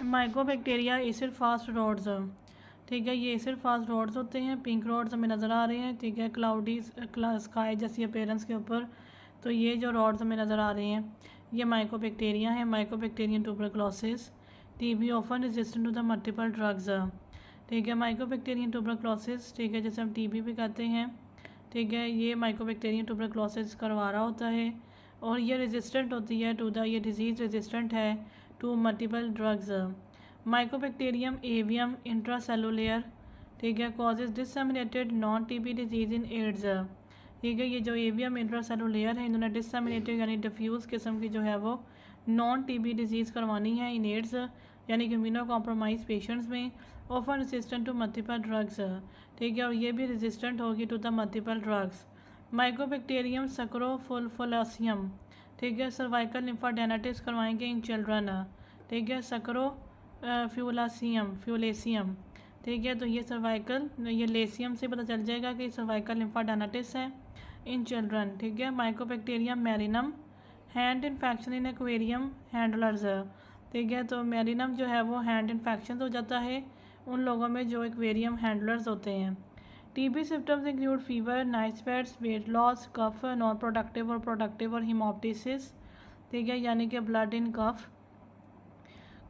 Mycobacteria acid fast rods, ठीक है, ये एसिड फास्ट रॉड्स होते हैं। पिंक रॉड्स हमें नज़र आ रहे हैं, ठीक है, क्लाउडी स्काई जैसी अपीयरेंस के ऊपर। तो ये जो रॉड्स हमें नज़र आ रहे हैं ये माइकोबैक्टीरिया हैं। Mycobacterium tuberculosis, TB often resistant to the multiple drugs, ठीक है। माइकोबैक्टीरियम ट्यूबरक्लोसिस, ठीक है, जैसे हम टीबी भी कहते हैं, ठीक है, ये माइकोबैक्टीरियम ट्यूबरक्लोसिस करवा रहा होता है और ये रेजिस्टेंट होती है टू द, ये डिजीज़ रेजिस्टेंट है to multiple drugs. Mycobacterium avium intracellular, ठीक है, causes disseminated non TB disease in AIDS, ठीक है। ये जो एवियम इंट्रासेलुलर है इन्होंने डिसमिनेटेड यानी डिफ्यूज़ किस्म की जो है वो नॉन टीबी डिजीज़ करवानी है इन एड्स यानी कि इम्यूनो कॉम्प्रोमाइज पेशेंट्स में, often resistant to multiple drugs, ठीक है, और ये भी रेजिस्टेंट होगी to the multiple drugs. Mycobacterium scrofulaceum, ठीक है, सर्वाइकल लिम्फाडेनाइटिस करवाएंगे इन चिल्ड्रन, ठीक है, सक्रो फ्यूलेसियम, ठीक है। तो ये सर्वाइकल, ये लेसियम से पता चल जाएगा कि सर्वाइकल लिम्फाडेनाइटिस है इन चिल्ड्रन, ठीक है। Mycobacterium marinum, hand infection in aquarium handlers, ठीक है। तो मैरिनम जो है वो हैंड इन्फेक्शन हो जाता है उन लोगों में जो एक्वेरियम हैंडलर्स होते हैं। TB symptoms include fever, night sweats, weight loss, cough, non productive और प्रोडक्टिव और हिमोप्टिसिस, ठीक है, यानी कि blood in cough.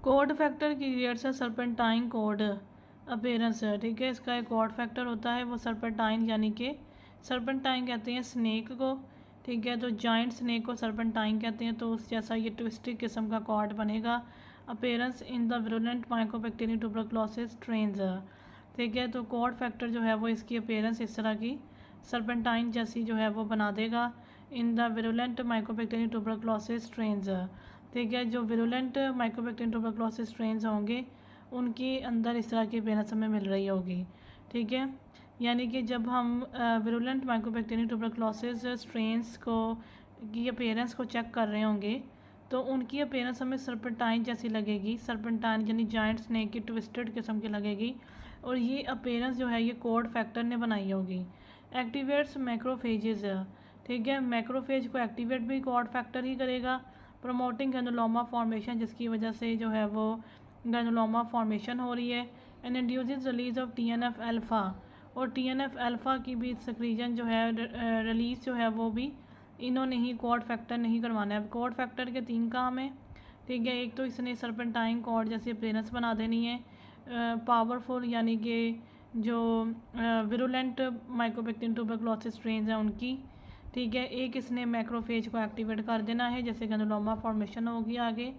Cord factor creates a serpentine cord appearance, ठीक है, इसका एक कोड फैक्टर होता है वो सर्पेंटाइन, यानी कि सर्पेंटाइन कहते हैं स्नेक को, ठीक है। तो जाइंट स्नेक को सर्पेंटाइन कहते हैं, तो उस जैसा ये ट्विस्टिक किस्म का कॉर्ड बनेगा। Appearance in the virulent Mycobacterium tuberculosis strains, ठीक है। तो कॉर्ड फैक्टर जो है वो इसकी अपीयरेंस इस तरह की सर्पेंटाइन जैसी जो है वो बना देगा in the virulent Mycobacterium tuberculosis strains, ठीक है। जो विरुलेंट माइकोबैक्टीरियम ट्यूबरक्लोसिस स्ट्रेन्स होंगे उनके अंदर इस तरह की अपीयरेंस हमें मिल रही होगी, ठीक है। यानी कि जब हम विरुलेंट माइकोबैक्टीरियम ट्यूबरक्लोसिस स्ट्रेन्स को की अपीयरेंस को चेक कर रहे होंगे तो उनकी अपीयरेंस हमें सर्पेंटाइन जैसी लगेगी। सर्पेंटाइन यानी जाइंट स्नेक की ट्विस्टेड किस्म की लगेगी और ये अपीयरेंस जो है ये कोड फैक्टर ने बनाई होगी। एक्टिवेट्स मैक्रोफेजेस, ठीक है, मैक्रोफेज को एक्टिवेट भी कोड फैक्टर ही करेगा। प्रमोटिंग ग्रैनुलोमा फॉर्मेशन, जिसकी वजह से जो है वो ग्रैनुलोमा फॉर्मेशन हो रही है। And induces release of TNF alpha, और TNF अल्फ़ा की भी सक्रीजन जो है रिलीज़ जो है वो भी इन्होंने ही कोड फैक्टर नहीं करवाना है। कोड फैक्टर के 3 काम हैं, ठीक है। एक तो इसने सर्पेंटाइन कोड जैसी अपीयरेंस बना देनी है, पावरफुल यानी कि जो विरुलेंट माइकोबैक्टीरियम ट्यूबरक्लोसिस स्ट्रेन्स हैं उनकी, ठीक है। एक इसने मैक्रोफेज को एक्टिवेट कर देना है जैसे ग्रैनुलोमा फॉर्मेशन होगी आगे।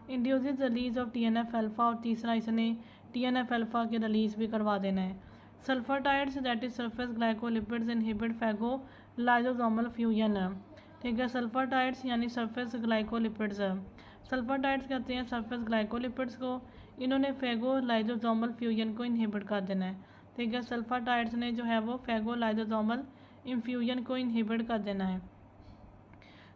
Induces release of TNF alpha, और तीसरा इसने TNF अल्फ़ा की रिलीज़ भी करवा देना है। Sulfatides that is surface glycolipids inhibit phagolysosomal fusion, ठीक है। सल्फाटाइड्स यानी सरफेस ग्लाइकोलिपिड्स, सल्फाटाइड्स कहते हैं सरफेस ग्लाइकोलिपिड्स को, इन्होंने फेगो लाइजोसोमल फ्यूजन को इनहिबिट कर देना है, ठीक है। सल्फाटाइड्स ने जो है वो फेगो लाइजोसोमल इन्फ्यूजन को इनहिबिट कर देना है।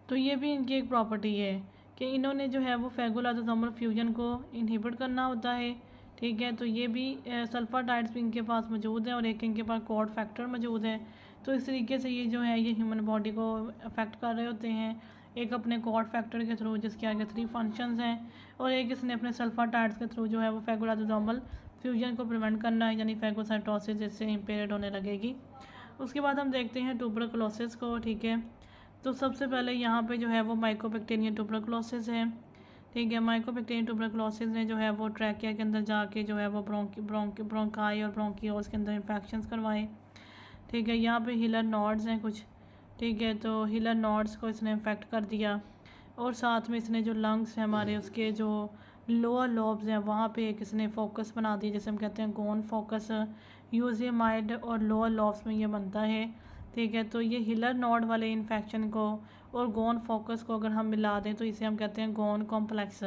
तो ये भी इनकी एक प्रॉपर्टी है कि इन्होंने जो है वो फेगो लाइजोसोमल फ्यूजन को इनहिबिट करना होता है, ठीक है। तो ये भी सल्फाटाइड्स भी इनके पास मौजूद है और एक इनके पास कोड फैक्टर मौजूद है। तो इस तरीके से ये जो है ये ह्यूमन बॉडी को अफेक्ट कर रहे होते हैं, एक अपने कोड फैक्टर के थ्रू जिसके आगे 3 फंक्शंस हैं, और एक इसने अपने सल्फाटाइड्स के थ्रू जो है वो फेगोलाइजोसोमल फ्यूजन को प्रिवेंट करना है, यानी फेगोसाइटोसिस इससे इम्पेयर्ड होने लगेगी। उसके बाद हम देखते हैं ट्यूबरक्लोसिस को, ठीक है। तो सबसे पहले यहाँ पे जो है वो माइकोबैक्टीरियम ट्यूबरक्लोसिस है, ठीक है। माइकोबैक्टीरियम ट्यूबरक्लोसिस ने जो है वो ट्रैकिया के अंदर जाके जो है वो ब्रोंकाई और ब्रोंकियोल्स के अंदर इन्फेक्शंस करवाए, ठीक है। यहाँ पे हिलर नॉड्स हैं कुछ, ठीक है। तो हिलर नॉड्स को इसने इन्फेक्ट कर दिया और साथ में इसने जो लंग्स हैं हमारे उसके जो लोअर लॉब्स हैं वहाँ पे एक इसने फोकस बना दिया, जैसे हम कहते हैं गोन फोकस, यूजेमाइड और लोअर लॉब्स में ये बनता है, ठीक है। तो ये हिलर नॉड वाले इन्फेक्शन को और गोन फोकस को अगर हम मिला दें तो इसे हम कहते हैं गोन कॉम्प्लेक्स,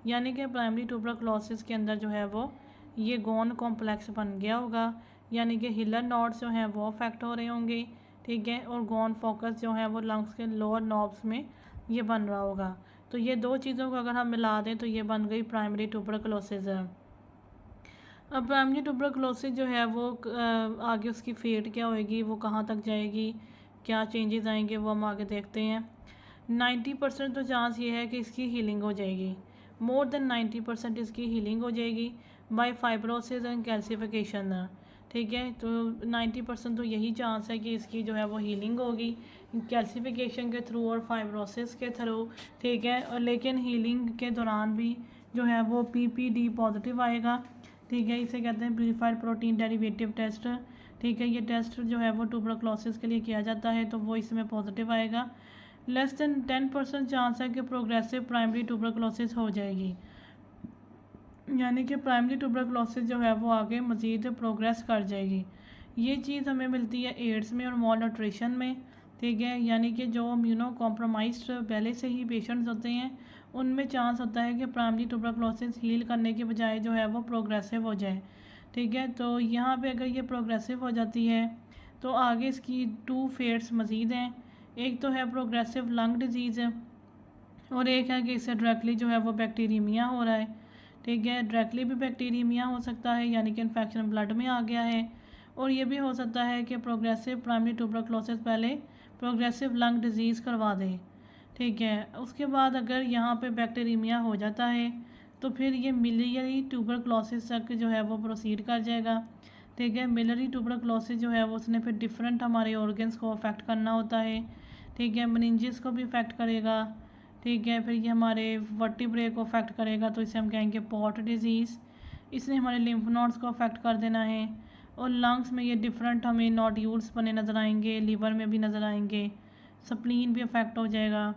यानी कि प्राइमरी ट्यूबरक्लोसिस के अंदर जो है वो ये गोन कॉम्प्लेक्स बन गया होगा, यानी कि हिलर नॉड्स जो हैं वो अफेक्ट हो रहे होंगे, ठीक है। और गोन फोकस जो है वो लंग्स के लोअर नॉब्स में ये बन रहा होगा। तो ये 2 चीज़ों को अगर हम मिला दें तो ये बन गई प्राइमरी ट्यूबरक्लोसिस। अब प्राइमरी ट्यूबरक्लोसिस जो है वो आगे उसकी फेट क्या होएगी, वो कहाँ तक जाएगी, क्या चेंजेस आएंगे, वो हम आगे देखते हैं। 90% तो चांस ये है कि इसकी हीलिंग हो जाएगी, मोर देन 90% इसकी हीलिंग हो जाएगी बाय फाइब्रोसिस एंड कैल्सिफिकेशन। ठीक है, तो 90% तो यही चांस है कि इसकी जो है वो हीलिंग होगी कैल्सिफिकेशन के थ्रू और फाइब्रोसिस के थ्रू। ठीक है, और लेकिन हीलिंग के दौरान भी जो है वो PPD पॉजिटिव आएगा। ठीक है, इसे कहते हैं प्यूरिफाइड प्रोटीन डेरिवेटिव टेस्ट। ठीक है, ये टेस्ट जो है वो ट्यूबरक्लोसिस के लिए किया जाता है, तो वो इसमें पॉजिटिव आएगा। लेस देन 10% चांस है कि प्रोग्रेसिव प्राइमरी ट्यूबरक्लोसिस हो जाएगी, यानी कि प्राइमरी ट्यूबरक्लोसिस जो है वो आगे मज़ीद प्रोग्रेस कर जाएगी। ये चीज़ हमें मिलती है एड्स में और मॉल न्यूट्रिशन में। ठीक है, यानी कि जो इम्यूनो कॉम्प्रोमाइज्ड पहले से ही पेशेंट्स होते हैं उनमें चांस होता है कि प्राइमरी ट्यूबरक्लोसिस हील करने के बजाय जो है वो प्रोग्रेसिव हो जाए। ठीक है, तो यहाँ पे अगर ये प्रोग्रेसिव हो जाती है तो आगे इसकी 2 फेट्स मज़ीद हैं। एक तो है प्रोग्रेसिव लंग डिजीज़ और एक है कि इससे डायरेक्टली जो है वो बैक्टीरियमिया हो रहा है। ठीक है, डायरेक्टली भी बैक्टीरियमिया हो सकता है, यानी कि इन्फेक्शन ब्लड में आ गया है, और ये भी हो सकता है कि प्रोग्रेसिव प्राइमरी ट्यूबरक्लोसिस पहले प्रोग्रेसिव लंग डिजीज़ करवा दे। ठीक है, उसके बाद अगर यहाँ पे बैक्टीरियमिया हो जाता है तो फिर ये मिलियरी ट्यूबरक्लोसिस तक जो है वो प्रोसीड कर जाएगा। ठीक है, मिलियरी ट्यूबरक्लोसिस जो है वो उसने फिर डिफरेंट हमारे ऑर्गन्स को अफेक्ट करना होता है। ठीक है, मेनिंजेस को भी अफेक्ट करेगा। ठीक है, फिर ये हमारे वर्टिब्रे को अफेक्ट करेगा, तो इसे हम कहेंगे पॉट डिजीज़। इसने हमारे लिम्फ नोड्स को अफेक्ट कर देना है, और लंग्स में ये डिफरेंट हमें नोड्यूल्स बने नज़र आएंगे, लीवर में भी नज़र आएंगे, स्प्लीन भी अफेक्ट हो जाएगा,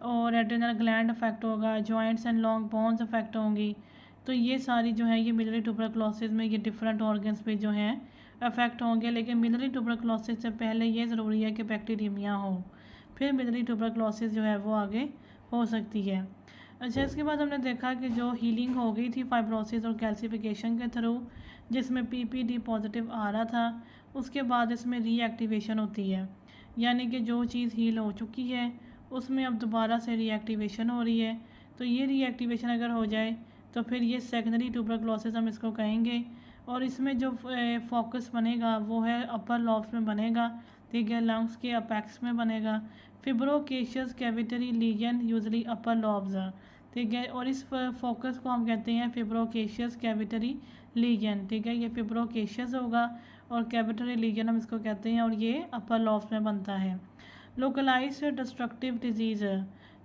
और एड्रेनल ग्लैंड अफेक्ट होगा, joints and long bones affect होंगी। तो ये सारी जो है ये मिलियरी ट्यूबरक्लोसिस में ये डिफरेंट ऑर्गन्स पे जो हैं अफेक्ट होंगे। लेकिन मिलियरी ट्यूबरक्लोसिस से पहले ये ज़रूरी है कि बैक्टीरियमिया हो, फिर मिलियरी ट्यूबरक्लोसिस जो है वो आगे हो सकती है। अच्छा, इसके बाद हमने देखा कि जो हीलिंग हो गई थी फाइब्रोसिस और कैल्सिफिकेशन के थ्रू, जिसमें PPD पॉजिटिव आ रहा था, उसके बाद इसमें रीएक्टिवेशन होती है, यानी कि जो चीज़ हील हो चुकी है उसमें अब दोबारा से रीएक्टिवेशन हो रही है। तो ये रीएक्टिवेशन अगर हो जाए तो फिर ये सेकेंडरी ट्यूबरक्लोसिस हम इसको कहेंगे, और इसमें जो फोकस बनेगा वो है अपर लॉब्स में बनेगा। ठीक है, लंग्स के अपेक्स में बनेगा। फिब्रोकेशियस कैविटरी लीजन यूजली अपर लॉब्स। ठीक है, और इस फोकस को हम कहते हैं फिब्रोकेशियस कैविटरी लीजन। ठीक है, ये फिब्रोकेशियस होगा और कैविटरी लीजन हम इसको कहते हैं, और ये अपर लॉब्स में बनता है। Localised destructive disease.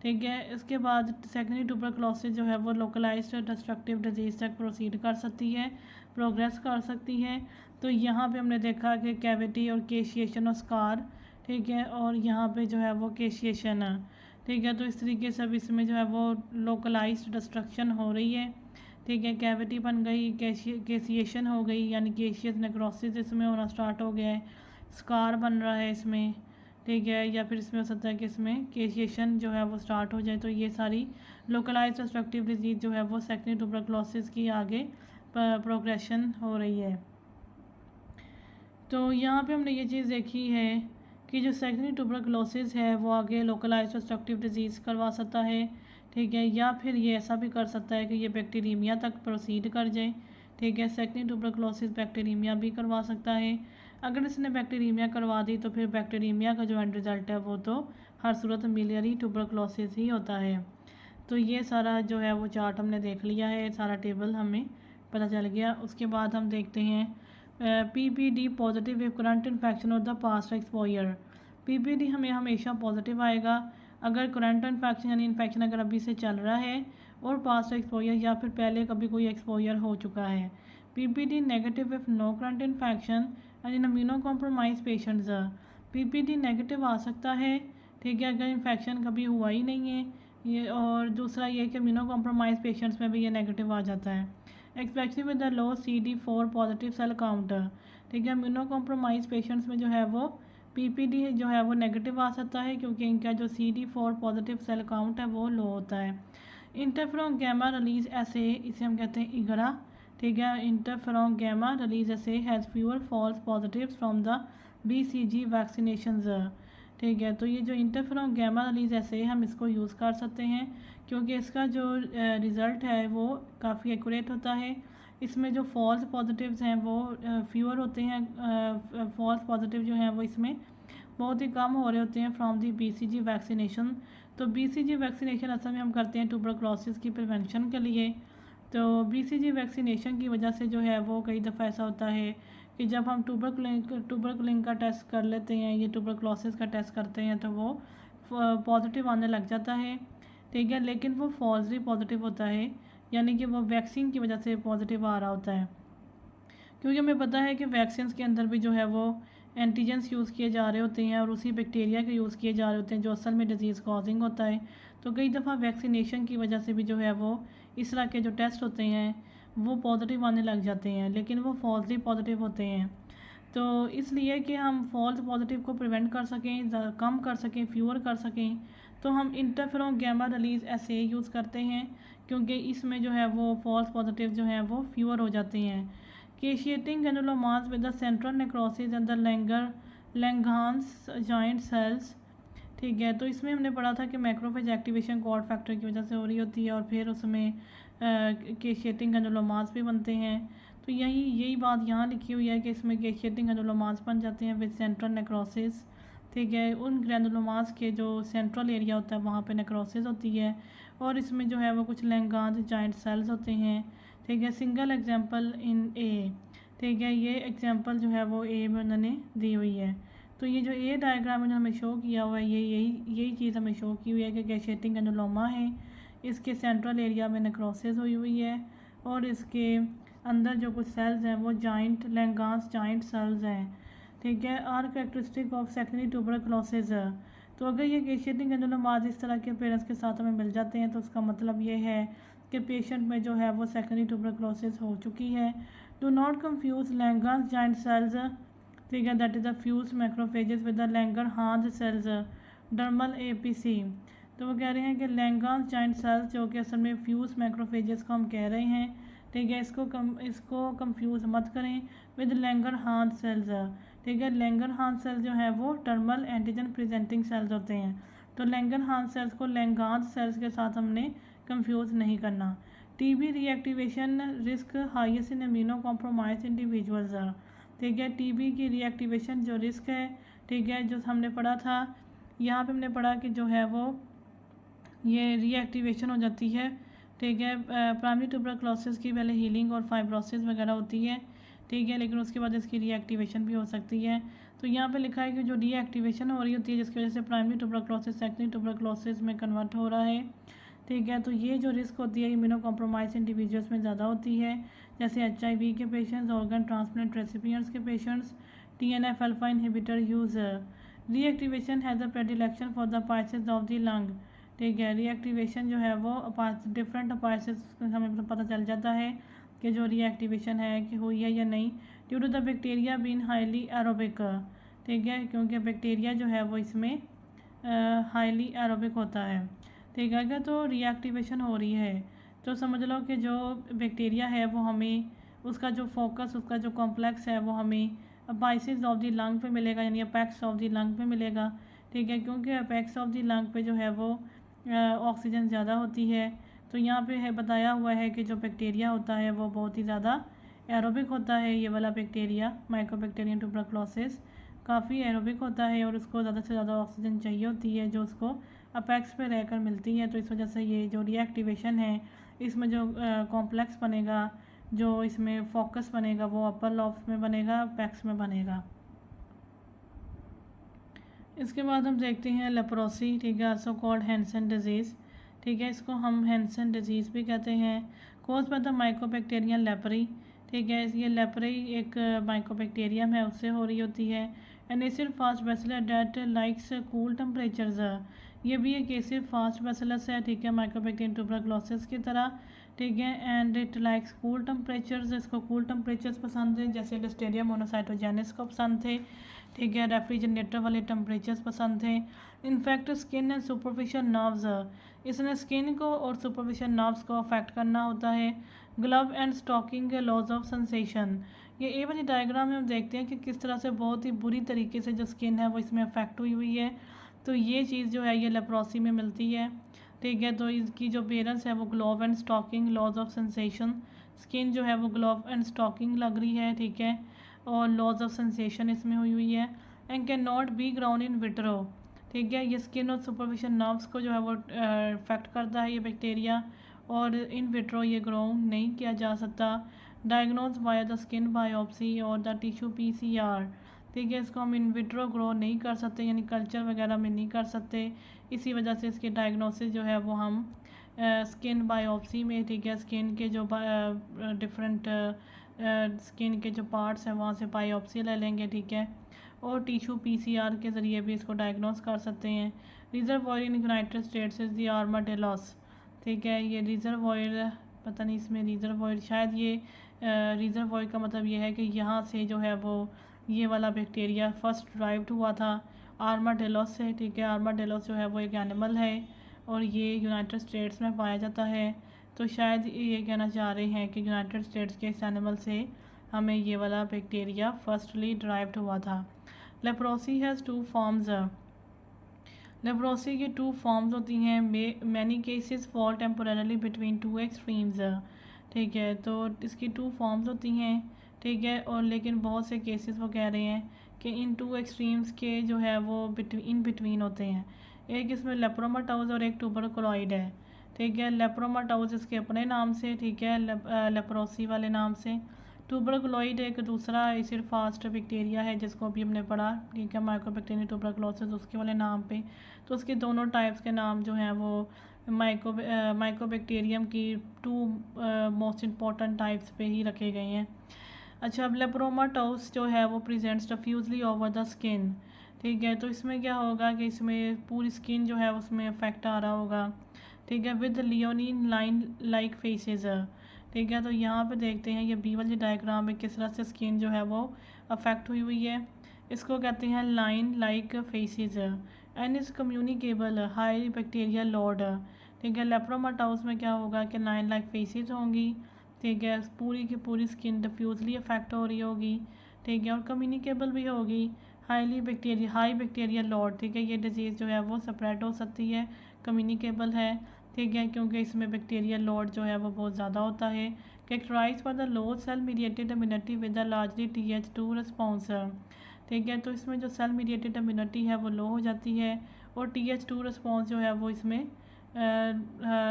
ठीक है, इसके बाद सेकेंडरी ट्यूबरक्लोसिस जो है वो लोकलाइज्ड डिस्ट्रक्टिव डिजीज़ तक प्रोसीड कर सकती है, प्रोग्रेस कर सकती है। तो यहाँ पे हमने देखा कि कैविटी और केशिएशन और स्कार। ठीक है, और यहाँ पे जो है वो केशिएशन है। ठीक है, तो इस तरीके से अब इसमें जो है वो लोकलाइज्ड डिस्ट्रक्शन हो रही है। ठीक है, कैविटी बन गई, केशिएशन हो गई, यानी केशियस नेक्रोसिस इसमें होना स्टार्ट हो गया है, स्कार बन रहा है इसमें। ठीक है, या फिर इसमें हो सकता है कि इसमें केशिएशन जो है वो स्टार्ट हो जाए। तो ये सारी लोकलाइज्ड डिस्ट्रक्टिव डिजीज़ जो है वो सेकेंडरी ट्यूबरक्लोसिस की आगे प्रोग्रेशन हो रही है। तो यहाँ पे हमने ये चीज़ देखी है कि जो सेकेंडरी ट्यूबरक्लोसिस है वो आगे लोकलाइज्ड डिस्ट्रक्टिव डिजीज़ करवा सकता है। ठीक है, या फिर ये ऐसा भी कर सकता है कि ये बैक्टीरियमिया तक प्रोसीड कर जाए। ठीक है, सेकेंडरी ट्यूबरक्लोसिस बैक्टीरियमिया भी करवा सकता है। अगर इसने बैक्टीरियमिया करवा दी तो फिर बैक्टीरियमिया का जो एंड रिज़ल्ट है वो तो हर सूरत मिलियरी ट्यूबरक्लोसिस ही होता है। तो ये सारा जो है वो चार्ट हमने देख लिया है, सारा टेबल हमें पता चल गया। उसके बाद हम देखते हैं PPD positive if current infection और द पास्ट एक्सपोजर। PPD हमें हमेशा पॉजिटिव आएगा अगर करंट इन्फेक्शन यानी इन्फेक्शन अगर अभी से चल रहा है और पास्ट एक्सपोजर या फिर पहले कभी कोई एक्सपोजर हो चुका है। PPD negative if no current infection and in immunocompromise patients. PPD negative आ सकता है। ठीक है, अगर इन्फेक्शन कभी हुआ ही नहीं है ये, और दूसरा ये कि इम्यूनो कॉम्प्रोमाइज पेशेंट्स में भी ये नेगेटिव आ जाता है, especially with the low CD4 positive cell count. ठीक है, इम्यूनो कॉम्प्रोमाइज पेशेंट्स में जो है वो PPD जो है वो नेगेटिव आ सकता है, क्योंकि इनका जो CD4 पॉजिटिव सेल काउंट है वो लो होता है। इंटरफेरोन गैमा रिलीज ऐसे, इसे हम कहते हैं इगरा। ठीक है, interferon gamma release assays has fewer false positives from the BCG vaccinations. ठीक है, तो ये जो इंटरफेरोन गैमा रिलीज ऐसे हम इसको यूज़ कर सकते हैं, क्योंकि इसका जो रिज़ल्ट है वो काफ़ी एक्यूरेट होता है। इसमें जो फॉल्स पॉजिटिव्स हैं वो फ्यूअर होते हैं, फॉल्स पॉजिटिव जो हैं वो इसमें बहुत ही कम हो रहे होते हैं फ्रॉम दी BCG वैक्सीनेशन। तो BCG वैक्सीनेशन असल में हम करते हैं ट्यूबरक्लोसिस की प्रिवेंशन के लिए। तो BCG वैक्सीनेशन की वजह से जो है वो कई दफ़ा ऐसा होता है कि जब हम ट्यूबरकुलिन का टेस्ट कर लेते हैं, ये ट्यूबरक्लोसिस का टेस्ट करते हैं, तो वो पॉजिटिव आने लग जाता है, ठीक है, लेकिन वो फॉल्सली पॉजिटिव होता है, यानी कि वो वैक्सीन की वजह से पॉजिटिव आ रहा होता है। क्योंकि हमें पता है कि वैक्सीन के अंदर भी जो है वो एंटीजेंस यूज़ किए जा रहे होते हैं और उसी बैक्टीरिया के यूज़ किए जा रहे होते हैं जो असल में डिजीज़ कॉजिंग होता है। तो कई दफ़ा वैक्सीनेशन की वजह से भी जो है वो इस तरह के जो टेस्ट होते हैं वो पॉजिटिव आने लग जाते हैं, लेकिन वो फॉल्सली पॉजिटिव होते हैं। तो इसलिए कि हम फॉल्स पॉजिटिव को प्रिवेंट कर सकें, कम कर सकें, फ्यूअर कर सकें, तो हम इंटरफेरोन गैमा रिलीज एसे यूज़ करते हैं, क्योंकि इसमें जो है वो फॉल्स पॉजिटिव जो है वो फ्यूअर हो जाते हैं। Caseating granulomas with the central necrosis and the Langhans giant cells, ठीक है। तो इसमें हमने पढ़ा था कि मैक्रोफेज एक्टिवेशन कॉर्ड फैक्टर की वजह से हो रही होती है और फिर उसमें केशिएटिंग ग्रैनुलोमास भी बनते हैं। तो यही बात यहाँ लिखी हुई है कि इसमें केशिएटिंग ग्रैनुलोमास बन जाते हैं विद सेंट्रल नेक्रोसिस, ठीक है। उन ग्रैनुलोमास के जो सेंट्रल एरिया होता है वहाँ पे नेक्रोसिस होती है और इसमें जो है वो कुछ लैंगहांस जॉइंट सेल्स होते हैं, ठीक है। सिंगल एग्जांपल इन ए, ठीक है, ये एग्जांपल जो है वो ए में उन्होंने दी हुई है। तो ये जो ए डायग्राम इन्होंने हमें शो किया हुआ है, यही चीज़ हमें शो की हुई है कि केशिएटिंग ग्रैनुलोमा है, इसके सेंट्रल एरिया में नेक्रोसिस हुई है और इसके अंदर जो कुछ सेल्स हैं वो जॉइंट लैंगहांस जॉइंट सेल्स हैं, ठीक है। Are characteristic of secondary tuberculosis. तो अगर ये केशिएटिंग ग्रैनुलोमास इस तरह के पेरेंट्स के साथ हमें मिल जाते हैं तो उसका मतलब ये है कि पेशेंट में जो है वो सेकेंडरी ट्यूबरक्लोसिस हो चुकी है। Do not confuse Langhans giant cells, ठीक है, that is the fused macrophages with the Langerhans cells dermal APC। तो वो कह रहे हैं कि लैंगहांस जॉइंट सेल्स जो कि असल में फ्यूज मैक्रोफेजेस को हम कह रहे हैं, ठीक है, इसको कंफ्यूज मत करें विद लैंगरहांस सेल्स, ठीक है। लैंगरहांस सेल्स जो है वो टर्मल एंटीजन प्रेजेंटिंग सेल्स होते हैं। तो लैंगरहांस सेल्स को लैंगहांस सेल्स के साथ हमने कंफ्यूज नहीं करना। TB reactivation risk highest in immuno compromise individuals, ठीक है। TB की रीएक्टिवेशन जो रिस्क है, ठीक है, जो हमने पढ़ा था, यहाँ पे हमने पढ़ा कि जो है वो ये रीएक्टिवेशन हो जाती है, ठीक है। प्राइमरी ट्यूबरक्लोसिस की पहले हीलिंग और फाइब्रोसिस वगैरह होती है, ठीक है, लेकिन उसके बाद इसकी रीएक्टिवेशन भी हो सकती है। तो यहाँ पे लिखा है कि जो रीएक्टिवेशन हो रही होती है जिसकी वजह से प्राइमरी ट्यूबरक्लोसिस सेकेंडरी ट्यूबरक्लोसिस में कन्वर्ट हो रहा है, ठीक है। तो ये जो रिस्क होती है इम्यूनो कॉम्प्रोमाइज इंडिविजुअल्स में ज़्यादा होती है, जैसे HIV के पेशेंट्स, ऑर्गन ट्रांसप्लांट रेसिपिएंट्स के patients, TNF alpha inhibitor use. Reactivation has a predilection for the apices of the lung, ठीक है। रीएक्टिवेशन जो है वो डिफरेंट पाइसेस हमें पता चल जाता है कि जो रीएक्टिवेशन है कि हुई है या नहीं, due to the bacteria being highly aerobic, ठीक है, क्योंकि बैक्टीरिया जो है वो इसमें हाईली एरोबिक होता है, ठीक है। अगर तो रीएक्टिवेशन हो रही है तो समझ लो कि जो बैक्टीरिया है वो हमें उसका जो फोकस, उसका जो कॉम्प्लेक्स है वो हमें अपाइसिस ऑफ द लंग पे मिलेगा, यानी अपेक्स ऑफ द लंग पे मिलेगा, ठीक है, क्योंकि अपेक्स ऑफ द लंग पे जो है वो ऑक्सीजन ज़्यादा होती है। तो यहाँ पे है बताया हुआ है कि जो बैक्टीरिया होता है वो बहुत ही ज़्यादा एरोबिक होता है। ये वाला बैक्टीरिया माइकोबैक्टीरियम ट्यूबरक्लोसिस काफ़ी एरोबिक होता है और उसको ज़्यादा से ज़्यादा ऑक्सीजन चाहिए होती है जो उसको अपेक्स पे रहकर मिलती है। तो इस वजह से ये जो रीएक्टिवेशन है इसमें जो कॉम्प्लेक्स बनेगा, जो इसमें फोकस बनेगा वो अपर लॉब्स में बनेगा, अपेक्स में बनेगा। इसके बाद हम देखते हैं लेप्रोसी, ठीक है, आल्सो कॉल्ड हैंसन डिजीज़, ठीक है, इसको हम हैंसन डिजीज़ भी कहते हैं। Caused by the Mycobacterium leprae, ठीक है, ये लेप्री एक माइकोबैक्टीरियम है उससे हो रही होती है। An acid fast bacillus that likes cool temperatures, ये भी एक एसिड फास्ट बैसिलस है, ठीक है, माइकोबैक्टीरियम ट्यूबरक्लोसिस की तरह, ठीक है। And it likes cool temperatures, इसको कूल टेम्परेचर्स पसंद है, जैसे लिस्टेरिया मोनोसाइटोजेनिस को पसंद थे, ठीक है। रेफ्रिजरेटर वाले टेम्परेचर्स पसंद थे। Infect skin and superficial nerves, इसने स्किन को और सुपरफिशियल नर्व्स को अफेक्ट करना होता है। Glove and stocking loss of sensation, ये ए वाली डायग्राम में हम देखते हैं कि किस तरह से बहुत ही बुरी तरीके से जो स्किन है वो इसमें अफेक्ट हुई है। तो ये चीज़ जो है ये लेप्रोसी में मिलती है, ठीक है। तो इसकी जो पेरेंट्स है वो glove and stocking loss of sensation, skin जो है वो ग्लव एंड स्टॉकिंग लग रही है, ठीक है, और लॉस ऑफ सेंसेशन इसमें हुई है। And can not be ground in vitro. ठीक है, ये स्किन और सुपरफिशियल नर्व्स को जो है वो इफेक्ट करता है ये बैक्टीरिया, और इन विट्रो ये ग्राउंड नहीं किया जा सकता। Diagnose by the skin biopsy और द टिश्यू PCR। ठीक है, इसको हम इन विट्रो ग्रो नहीं कर सकते, यानी कल्चर वगैरह में नहीं कर सकते। इसी वजह से इसकी डायग्नोसिस जो है वो हम स्किन बायोप्सी में, ठीक है, स्किन के जो डिफरेंट स्किन के जो पार्ट्स हैं वहाँ से बायोप्सी ले लेंगे। ठीक है, और टिश्यू PCR के ज़रिए भी इसको डायग्नोस कर सकते हैं। Reservoir in United States is the armadillos. ठीक है, ये रिजर्वॉयर, पता नहीं इसमें रिजर्वॉयर, शायद ये रिजर्वॉयर का मतलब ये है कि यहाँ से जो है वो ये वाला बैक्टीरिया फर्स्ट ड्राइव्ड हुआ था आर्माडेलोस से। ठीक है, आर्माडेलोस जो है वो एक एनिमल है और ये यूनाइटेड स्टेट्स में पाया जाता है। तो शायद ये कहना चाह रहे हैं कि यूनाइटेड स्टेट्स के इस एनिमल से हमें ये वाला बैक्टीरिया फर्स्टली ड्राइव्ड हुआ था। Leprosy has 2 forms. लेप्रोसी की 2 फॉर्म्स होती हैं। Many cases fall temporarily between 2 extremes. ठीक है, तो इसकी 2 फॉर्म्स होती हैं। ठीक है, और लेकिन बहुत से केसेस वो कह रहे हैं कि इन 2 एक्सट्रीम्स के जो है वो इन बिटवीन होते हैं। एक इसमें लेप्रोमाटाउस और एक ट्यूबरकुलोइड है। ठीक है, लेप्रोमाटाउस इसके अपने नाम से, ठीक है, लेप्रोसी वाले नाम से। ट्यूबरकुलोइड एक दूसरा एसिड फास्ट बैक्टीरिया है जिसको अभी हमने पढ़ा। ठीक है, माइकोबैक्टीरियम ट्यूबरकुलोसिस, उसके वाले नाम पे। तो उसके दोनों टाइप्स के नाम जो हैं वो माइकोबैक्टीरियम की 2 मोस्ट इम्पॉर्टेंट टाइप्स पे ही रखे गए हैं। अच्छा, अब लेप्रोमाटाउस जो है वो प्रेजेंट्स डिफ्यूजली ओवर द स्किन। ठीक है, तो इसमें क्या होगा कि इसमें पूरी स्किन जो है उसमें इफेक्ट आ रहा होगा। ठीक है, विद लियोनिन लाइन लाइक फेसेस। ठीक है, तो यहाँ पे देखते हैं ये बी वाली डायग्राम में किस तरह से स्किन जो है वो अफेक्ट हुई हुई है। इसको कहते हैं line like faces and is communicable high bacterial load. ठीक है, लेप्रोमाटाउस में क्या होगा कि लाइन लाइक फेसेस होंगी। ठीक है, पूरी की पूरी स्किन डिफ्यूजली अफेक्ट हो रही होगी। ठीक है, और कम्युनिकेबल भी होगी। High bacterial load. ठीक है, ये डिजीज़ जो है वो स्प्रेड हो सकती है, कम्युनिकेबल है। ठीक है, क्योंकि इसमें बैक्टीरियल लोड जो है वो बहुत ज़्यादा होता है। Characterised by the low cell mediated immunity with the largely TH2 response. ठीक है, तो इसमें जो सेल मीडिएटेड इम्यूनिटी है वो लो हो जाती है और TH2 रिस्पॉन्स जो है वो इसमें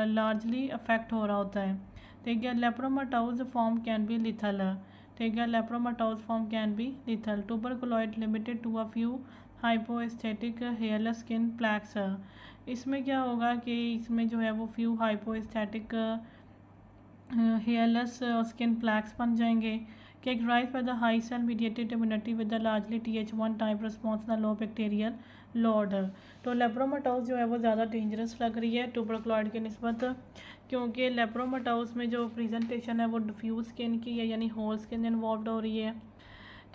लार्जली अफेक्ट हो रहा होता है। ठीक है, lepromatous form can be lethal. ठीक है, lepromatous form can be lethal. Tuberculoid limited to a few hypoaesthetic hairless skin plaques. इसमें क्या होगा कि इसमें जो है वो few hypoaesthetic hairless skin plaques बन जाएंगे। Characterise by the high cell mediated immunity with the largely TH1 type response the low bacterial load. तो लेप्रोमाटाउस जो है वो ज़्यादा डेंजरस लग रही है ट्यूबरकुलोइड के निस्बत, क्योंकि लेप्रोमाटाउस में जो प्रेजेंटेशन है वो डिफ्यूज स्किन की है, यानी होल स्किन इन्वॉल्व हो रही है।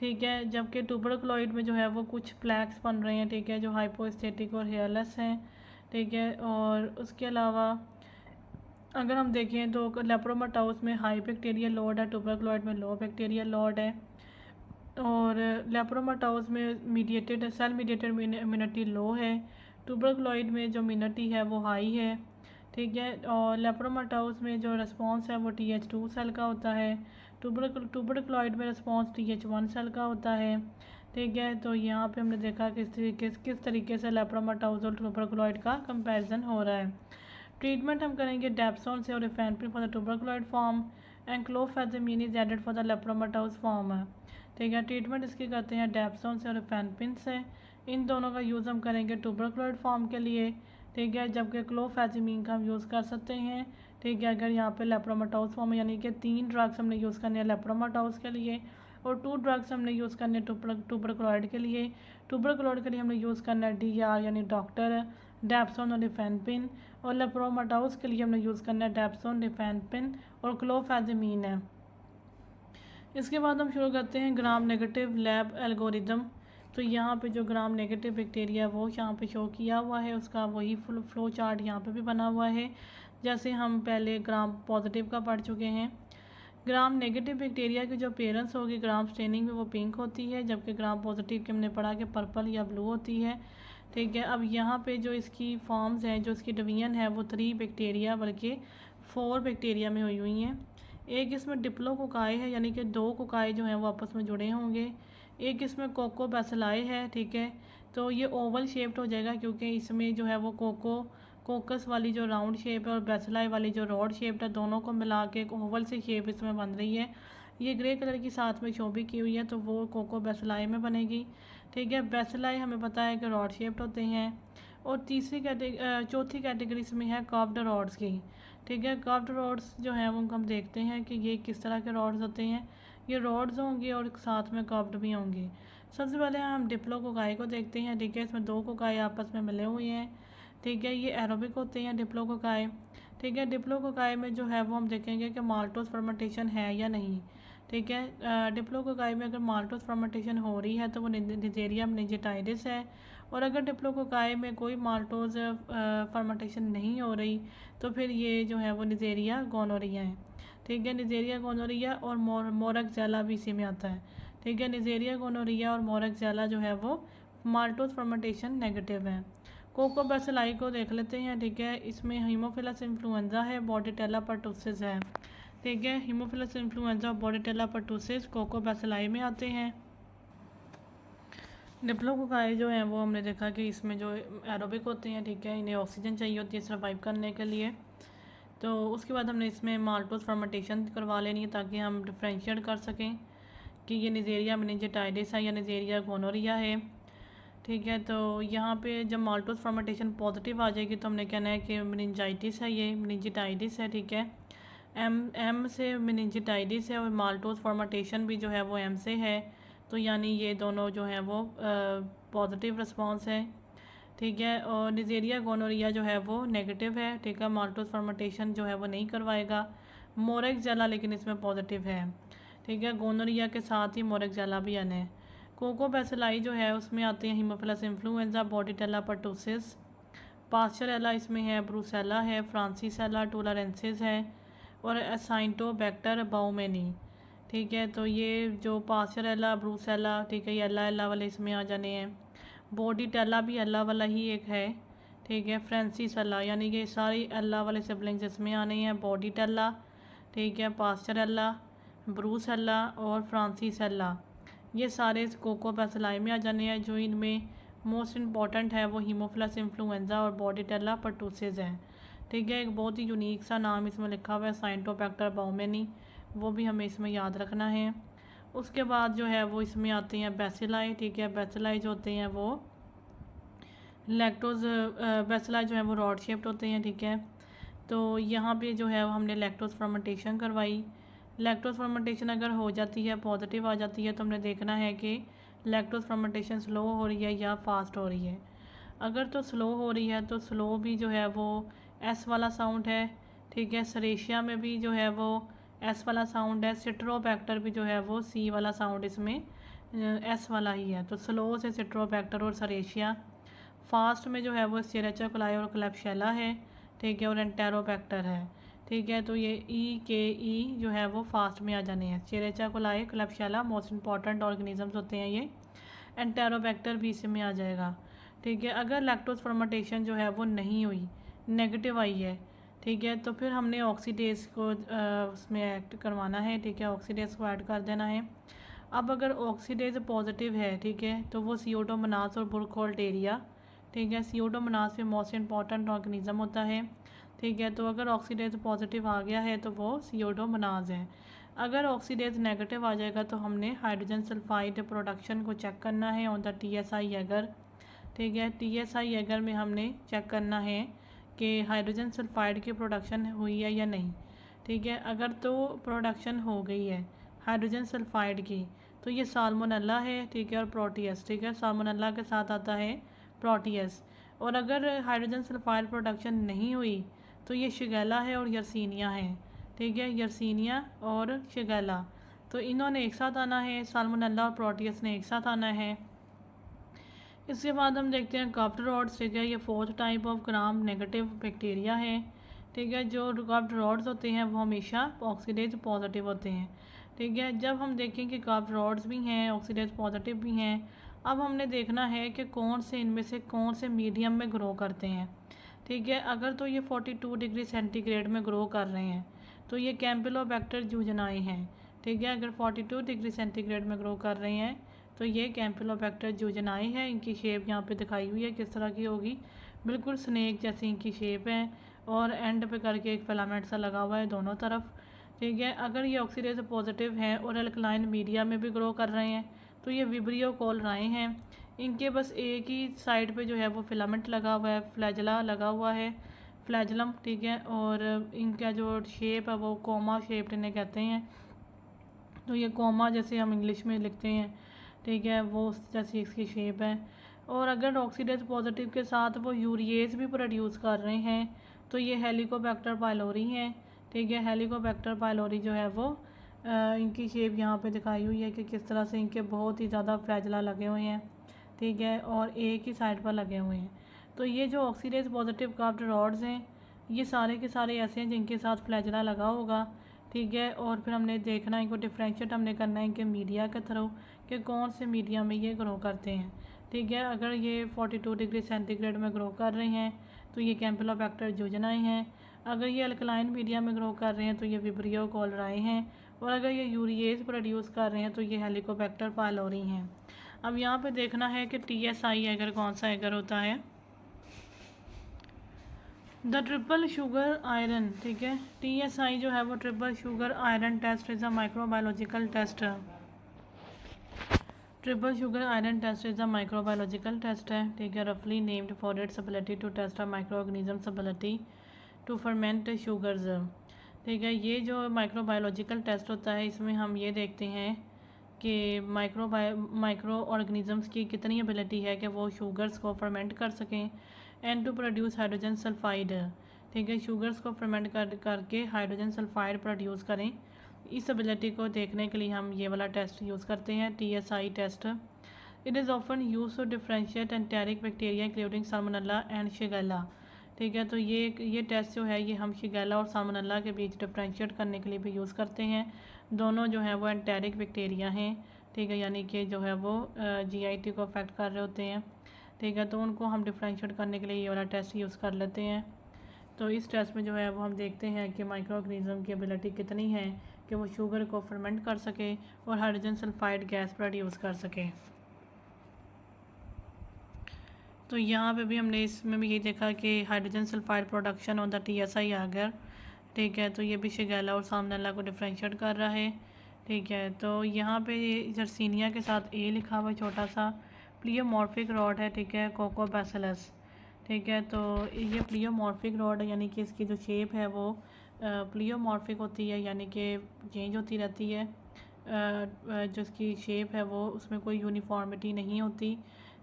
ठीक है, जबकि ट्यूबरकुलोइड में जो है वो कुछ प्लैक्स बन रहे हैं। ठीक है, जो हाइपोएस्थेटिक और हेयरलेस हैं। ठीक है, और उसके अलावा अगर हम देखें तो लेप्रोमाटाउस में हाई बैक्टीरियल लोड है, ट्यूबरकुलोइड में लो बैक्टीरियल लोड है। और लेप्रोमाटाउस में mediated cell mediated immunity low है, ट्यूबरकुलोइड में जो इम्यूनिटी है वो हाई है। ठीक है, और लेप्रोमाटाउस में जो रिस्पॉन्स है वो TH2 सेल का होता है। ट्यूबरकुलोइड में रिस्पॉन्स TH1 सेल का होता है। ठीक है, तो यहाँ पे हमने देखा किस तरीके से लेप्रोमाटाउस और ट्यूबरकुलोइड का कंपैरिजन हो रहा है। ट्रीटमेंट हम करेंगे डेप्सोन से और rifampin for the tuberculoid form and clofazimine is added for the lepromatous form. ठीक है, ट्रीटमेंट इसकी करते हैं डेप्सोन से और रिफेनपिन से। इन दोनों का यूज़ हम करेंगे ट्यूबरकुलोइड फॉर्म के लिए। ठीक है, जबकि क्लोफेज़ामिन का हम यूज़ कर सकते हैं। ठीक है, अगर यहाँ पे लेप्रोमाटाउस फॉर्म यानी कि 3 ड्रग्स हमने यूज़ करने हैं लेप्रोमाटाउस के लिए और 2 ड्रग्स हमने यूज़ करने ट्यूबरकुलोइड के लिए। ट्यूबरकुलोइड के लिए हमने यूज़ करना है DR यानी डॉक्टर, डेप्सोन और रिफेनपिन, और लेप्रोमाटाउस के लिए हमने यूज़ करना है डेप्सोन, रिफेनपिन और क्लोफेज़ामिन है। इसके बाद हम शुरू करते हैं ग्राम नेगेटिव लैब एल्गोरिदम। तो यहाँ पे जो ग्राम नेगेटिव बैक्टीरिया वो यहाँ पे शो किया हुआ है, उसका वही फ्लो चार्ट यहाँ पे भी बना हुआ है जैसे हम पहले ग्राम पॉजिटिव का पढ़ चुके हैं। ग्राम नेगेटिव बैक्टीरिया की जो अपीयरेंस होगी ग्राम स्टेनिंग में वो पिंक होती है, जबकि ग्राम पॉजिटिव की हमने पढ़ा कि पर्पल या ब्लू होती है। ठीक है, अब यहाँ पे जो इसकी फॉर्म्स हैं, जो इसकी डिवीजन है वो 3 बैक्टीरिया बल्कि 4 बैक्टीरिया में हुई हैं। एक इसमें डिप्लोकोकाई है, यानी कि 2 कोकाई जो हैं वो आपस में जुड़े होंगे। एक इसमें कोको बेसिलाई है, ठीक है। तो ये ओवल शेप्ड हो जाएगा क्योंकि इसमें जो है वो कोकस वाली जो राउंड शेप है और बेसिलाई वाली जो रॉड शेप है, दोनों को मिला के एक ओवल सी शेप इसमें बन रही है। ये ग्रे कलर की साथ में शोभी की हुई है, तो वो कोको बेसिलाई में बनेगी, ठीक है। बेसिलाई हमें पता है कि रॉड शेप्ड होते हैं। और चौथी कैटेगरी इसमें है कर्व्ड रॉड्स की, ठीक है। कर्व्ड रॉड्स जो हैं वो हम देखते हैं कि ये किस तरह के रॉड्स होते हैं। ये रॉड्स होंगे और साथ में कर्व्ड भी होंगे। सबसे पहले हम डिप्लोकोकाई को देखते हैं, ठीक है। इसमें दो कोकाई आपस में मिले हुए हैं, ठीक है। ये एरोबिक होते हैं डिप्लोकोकाई, ठीक है। डिप्लोकोकाई में जो है वो हम देखेंगे कि माल्टोस फर्मेंटेशन है या नहीं, ठीक है। डिप्लोकोकाई में अगर माल्टोस फर्मेंटेशन हो रही है तो वो निजेरिया मेनिंजिटाइडिस है। और अगर डिप्लोकोकाई में कोई माल्टोस फर्मेंटेशन नहीं हो रही तो फिर ये जो है वो निजेरिया गोनोरिया है, ठीक है। निजेरिया गोनोरिया और मोरक्सेला भी इसी में आता है, ठीक है। निजेरिया गोनोरिया और मोरक्सेला जो है वो माल्टोस फर्मेंटेशन नेगेटिव है। कोको बेसिलाई को देख लेते हैं, ठीक है। इसमें हीमोफिलस इन्फ्लुएंजा है, बॉर्डेटेला परटुसिस है, ठीक है। हीमोफिलस इन्फ्लुएंजा और बॉर्डेटेला परटुसिस कोको बेसिलाई में आते हैं। डिप्लोकोकाई जो हैं वो हमने देखा कि इसमें जो एरोबिक होते हैं, ठीक है, इन्हें ऑक्सीजन चाहिए होती है सर्वाइव करने के लिए। तो उसके बाद हमने इसमें माल्टोस फर्मेंटेशन करवा लेनी है ताकि हम डिफ्रेंशिएट कर सकें कि ये निजेरिया मेनिंजिटाइडिस है या निजेरिया गोनोरिया है, ठीक है। तो यहाँ पे जब माल्टोस फर्मेंटेशन पॉजिटिव आ जाएगी तो हमने कहना है कि मेनिंजाइटिस है, ये मेनिंजिटाइडिस है, ठीक है। एम से मेनिंजिटाइडिस है और माल्टोस फर्मेंटेशन भी जो है वो एम से है, तो यानी ये दोनों जो हैं वो पॉजिटिव रिस्पांस है, ठीक है। और निजेरिया गोनोरिया जो है वो नेगेटिव है, ठीक है। माल्टोस फर्मेंटेशन जो है वो नहीं करवाएगा। मोरक्सेला लेकिन इसमें पॉजिटिव है, ठीक है। गोनोरिया के साथ ही मोरक्सेला भी एन है। कोको बेसिलाई जो है उसमें आते हैं हीमोफिलस इन्फ्लुएंजा, बॉर्डेटेला परटुसिस, पास्चरेला इसमें है, ब्रूसेला है, फ्रांसिसेला टोलरेंसिस है और एसाइंटोबैक्टर बाउमेनी, ठीक है। तो ये जो पास्चरेला, ब्रूसेला, ठीक है, ये एला वाले इसमें आ जाने हैं। बॉर्डेटेला भी एला वाला ही एक है, ठीक है। फ्रांसिसेला यानी कि सारी एला वाले सिबलिंग्स इसमें आने हैं। बॉर्डेटेला, ठीक है, पास्चरेला, ब्रूसेला और फ्रांसिसेला, ये सारे कोको बेसिलाई में आ जाने हैं। जो इनमें मोस्ट इम्पॉर्टेंट है वो हीमोफिलस इन्फ्लुएंजा और बॉर्डेटेला परटुसिस है, ठीक है। एक बहुत ही यूनिक सा नाम इसमें लिखा हुआ है साइंटोबैक्टर बाउमेनी, वो भी हमें इसमें याद रखना है। उसके बाद जो है वो इसमें आते हैं बेसिलाई, ठीक है। बेसिलाई जो होते हैं वो लैक्टोज बेसिलाई जो है वो रॉड शेप्ड होते हैं, ठीक है। तो यहाँ पे जो है हमने लैक्टोज फर्मेंटेशन करवाई। लैक्टोज फर्मेंटेशन अगर हो जाती है, पॉजिटिव आ जाती है, तो हमने देखना है कि लैक्टोज फर्मेंटेशन स्लो हो रही है या फास्ट हो रही है। अगर तो स्लो हो रही है तो स्लो भी जो है वो एस वाला साउंड है, ठीक है। सरेशिया में भी जो है वो एस वाला साउंड है। सिट्रोबैक्टर भी जो है वो सी वाला साउंड इसमें एस वाला ही है। तो स्लो से सिट्रोबैक्टर और सरेशिया। फास्ट में जो है वो एस्चेरिचिया कोलाई और क्लेब्सिएला है, ठीक है, और एंटेरोबैक्टर है, ठीक है। तो ये ई जो है वो फास्ट में आ जाने हैं। Escherichia coli, Klebsiella most important organisms होते हैं ये। एंटेरोबैक्टर भी इसी में आ जाएगा, ठीक है। अगर लैक्टोज फर्मेंटेशन जो है वो नहीं हुई, नेगेटिव आई है, ठीक है, तो फिर हमने ऑक्सीडेज को उसमें ऐड करवाना है, ठीक है। ऑक्सीडेज को ऐड कर देना है। अब अगर ऑक्सीडेज पॉजिटिव है, ठीक है, तो वो सियोडोमोनास और बुरखोल्टेरिया, ठीक है। सियोडोमोनास में मोस्ट इंपॉर्टेंट ऑर्गेनिज्म होता है, ठीक है। तो अगर ऑक्सीडेज पॉजिटिव आ गया है तो वो सियोडोमोनास है। अगर ऑक्सीडेज नेगेटिव आ जाएगा तो हमने हाइड्रोजन सल्फाइड प्रोडक्शन को चेक करना है ऑन द TSI एगर, ठीक है। TSI एगर में हमने चेक करना है कि हाइड्रोजन सल्फाइड की प्रोडक्शन हुई है या नहीं, ठीक है। अगर तो प्रोडक्शन हो गई है हाइड्रोजन सल्फाइड की तो ये साल्मोनेला है, ठीक है, और प्रोटियस, ठीक है। साल्मोनेला के साथ आता है प्रोटियस। और अगर हाइड्रोजन सल्फाइड प्रोडक्शन नहीं हुई तो ये शिगेला है और यर्सीनिया है, ठीक है। यर्सीनिया और शिगेला, तो इन्होंने एक साथ आना है। साल्मोनेला और प्रोटियस ने एक साथ आना है। इसके बाद हम देखते हैं कर्व्ड रॉड्स, ठीक है। ये fourth type of gram negative bacteria है, ठीक है। जो कर्व्ड रॉड्स होते हैं वो हमेशा ऑक्सीडेज पॉजिटिव होते हैं, ठीक है। जब हम देखें कि कर्व्ड रॉड्स भी हैं, ऑक्सीडेज पॉजिटिव भी हैं, अब हमने देखना है कि कौन से इनमें से कौन से मीडियम में ग्रो करते हैं, ठीक है। अगर तो ये 42 डिग्री सेंटीग्रेड में ग्रो कर रहे हैं तो ये कैम्पिलोबैक्टर जूजनाई हैं, ठीक है। अगर 42 डिग्री सेंटीग्रेड में ग्रो कर रहे हैं तो ये कैम्पिलोबैक्टर जूजनाई है। इनकी शेप यहाँ पे दिखाई हुई है किस तरह की होगी, बिल्कुल स्नेक जैसी इनकी शेप है और एंड पे करके एक फिलामेंट सा लगा हुआ है दोनों तरफ। ठीक है, अगर ये ऑक्सीडेज पॉजिटिव हैं और अल्कलाइन मीडिया में भी ग्रो कर रहे हैं तो ये विब्रियो कोलराए हैं। इनके बस एक ही साइड पे जो है वो फिलामेंट लगा हुआ है, फ्लैजला लगा हुआ है, फ्लैजलम। ठीक है, और इनका जो शेप है वो कोमा शेप इन्हें कहते हैं। तो ये कोमा जैसे हम इंग्लिश में लिखते हैं, ठीक है, वो जैसी इसकी शेप है। और अगर ऑक्सीडेज पॉजिटिव के साथ वो यूरिएज भी प्रोड्यूस कर रहे हैं तो ये हेलिकोबैक्टर पाइलोरी हैं। ठीक है, हेलिकोबैक्टर पाइलोरी जो है वो इनकी शेप यहाँ पे दिखाई हुई है कि किस तरह से इनके बहुत ही ज़्यादा फ्लैजला लगे हुए हैं। ठीक है, और एक ही साइड पर लगे हुए हैं। तो ये जो ऑक्सीडेज पॉजिटिव कार्ब्ड रॉड्स हैं ये सारे के सारे ऐसे हैं जिनके साथ फ्लैजला लगा होगा। ठीक है, और फिर हमने देखना है इनको डिफ्रेंशिएट हमने करना है इनके मीडिया के थ्रू कि कौन से मीडिया में ये ग्रो करते हैं। ठीक है, अगर ये 42 डिग्री सेंटीग्रेड में ग्रो कर रहे हैं तो ये कैम्पिलोबैक्टर जूजनाई हैं। अगर ये अल्कलाइन मीडिया में ग्रो कर रहे हैं तो ये विब्रियो कोलराए हैं। और अगर ये यूरिएज प्रोड्यूस कर रहे हैं तो ये हेलिकोबैक्टर पाइलोरी हैं। अब यहाँ पे देखना है कि TSI एगर कौन सा एगर होता है। द ट्रिपल शुगर आयरन, ठीक है, TSI जो है वो triple sugar iron test is a microbiological test. Triple sugar iron test is a microbiological test है। ठीक है, रफली named for its ability to test a micro organism's ability to ferment sugars. ठीक है, ये जो माइक्रोबायोलॉजिकल टेस्ट होता है इसमें हम ये देखते हैं कि माइक्रो ऑर्गेनिजम्स की कितनी एबिलिटी है कि वो शुगर्स को फर्मेंट कर सकें and to produce hydrogen sulphide. ठीक है, शुगर्स को फर्मेंट करके हाइड्रोजन सल्फाइड प्रोड्यूस करें। इस एबिलिटी को देखने के लिए हम ये वाला टेस्ट यूज़ करते हैं, TSI test. It is often use to differentiate enteric bacteria including Salmonella and Shigella. ठीक है, तो ये टेस्ट जो है ये हम शिगेला और साल्मोनेला के बीच डिफ्रेंशिएट करने के लिए भी यूज़ करते हैं। दोनों जो है वो एंटेरिक बैक्टीरिया हैं। ठीक है, यानी कि जो है वो GIT को अफेक्ट कर रहे होते हैं। ठीक है, तो उनको हम डिफ्रेंशिएट करने के लिए ये वाला टेस्ट यूज़ कर लेते हैं। तो इस टेस्ट में जो है वो हम देखते हैं कि माइक्रो ऑर्गेनिज्म की एबिलिटी कितनी है कि वो शुगर को फर्मेंट कर सके और हाइड्रोजन सल्फाइड गैस प्रोड्यूस कर सके। तो यहाँ पे भी हमने इसमें भी ये देखा कि hydrogen sulphide production on the TSI आ गया। ठीक है, तो ये भी शिगेला और साल्मोनेला को डिफ्रेंशिएट कर रहा है। ठीक है, तो यहाँ पे जर्सीनिया के साथ A लिखा हुआ है छोटा सा, प्लियोमॉर्फिक रॉड है। ठीक है, कोकोबैसिलस। ठीक है, तो ये प्लियोमॉर्फिक रॉड है यानी कि इसकी जो शेप है वो प्लियोमॉर्फिक होती है, यानी कि चेंज होती रहती है। जो इसकी शेप है वो उसमें कोई यूनिफॉर्मिटी नहीं होती।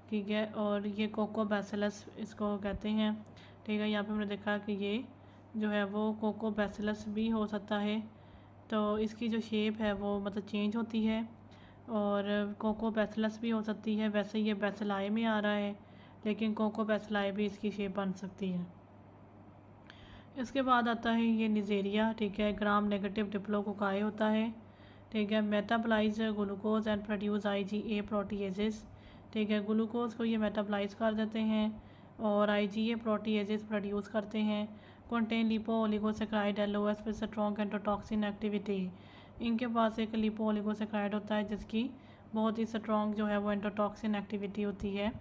ठीक है, और ये कोकोबैसिलस इसको कहते हैं। ठीक है, यहाँ पे हमने देखा कि ये जो है वो कोकोबैसिलस भी हो सकता है। तो इसकी जो शेप है वो मतलब चेंज होती है और कोकोबैसिलस भी हो सकती है। वैसे ये बैसिलाई में आ रहा है लेकिन कोकोबैसिलाई भी इसकी शेप बन सकती है। इसके बाद आता है ये निजेरिया। ठीक है, ग्राम नेगेटिव डिप्लोकोकाई होता है। ठीक है, metabolise glucose and produce IgA proteases. ठीक है, ग्लूकोज को ये मेटाबलाइज कर देते हैं और IgA प्रोटीएजेस प्रोड्यूस करते हैं। Contain lipooligosaccharide LOS with strong endotoxin activity. इनके पास एक लिपो ओलिगोसेक्राइड होता है जिसकी बहुत ही स्ट्रॉन्ग जो है वो एंटोटॉक्सिन एक्टिविटी होती है।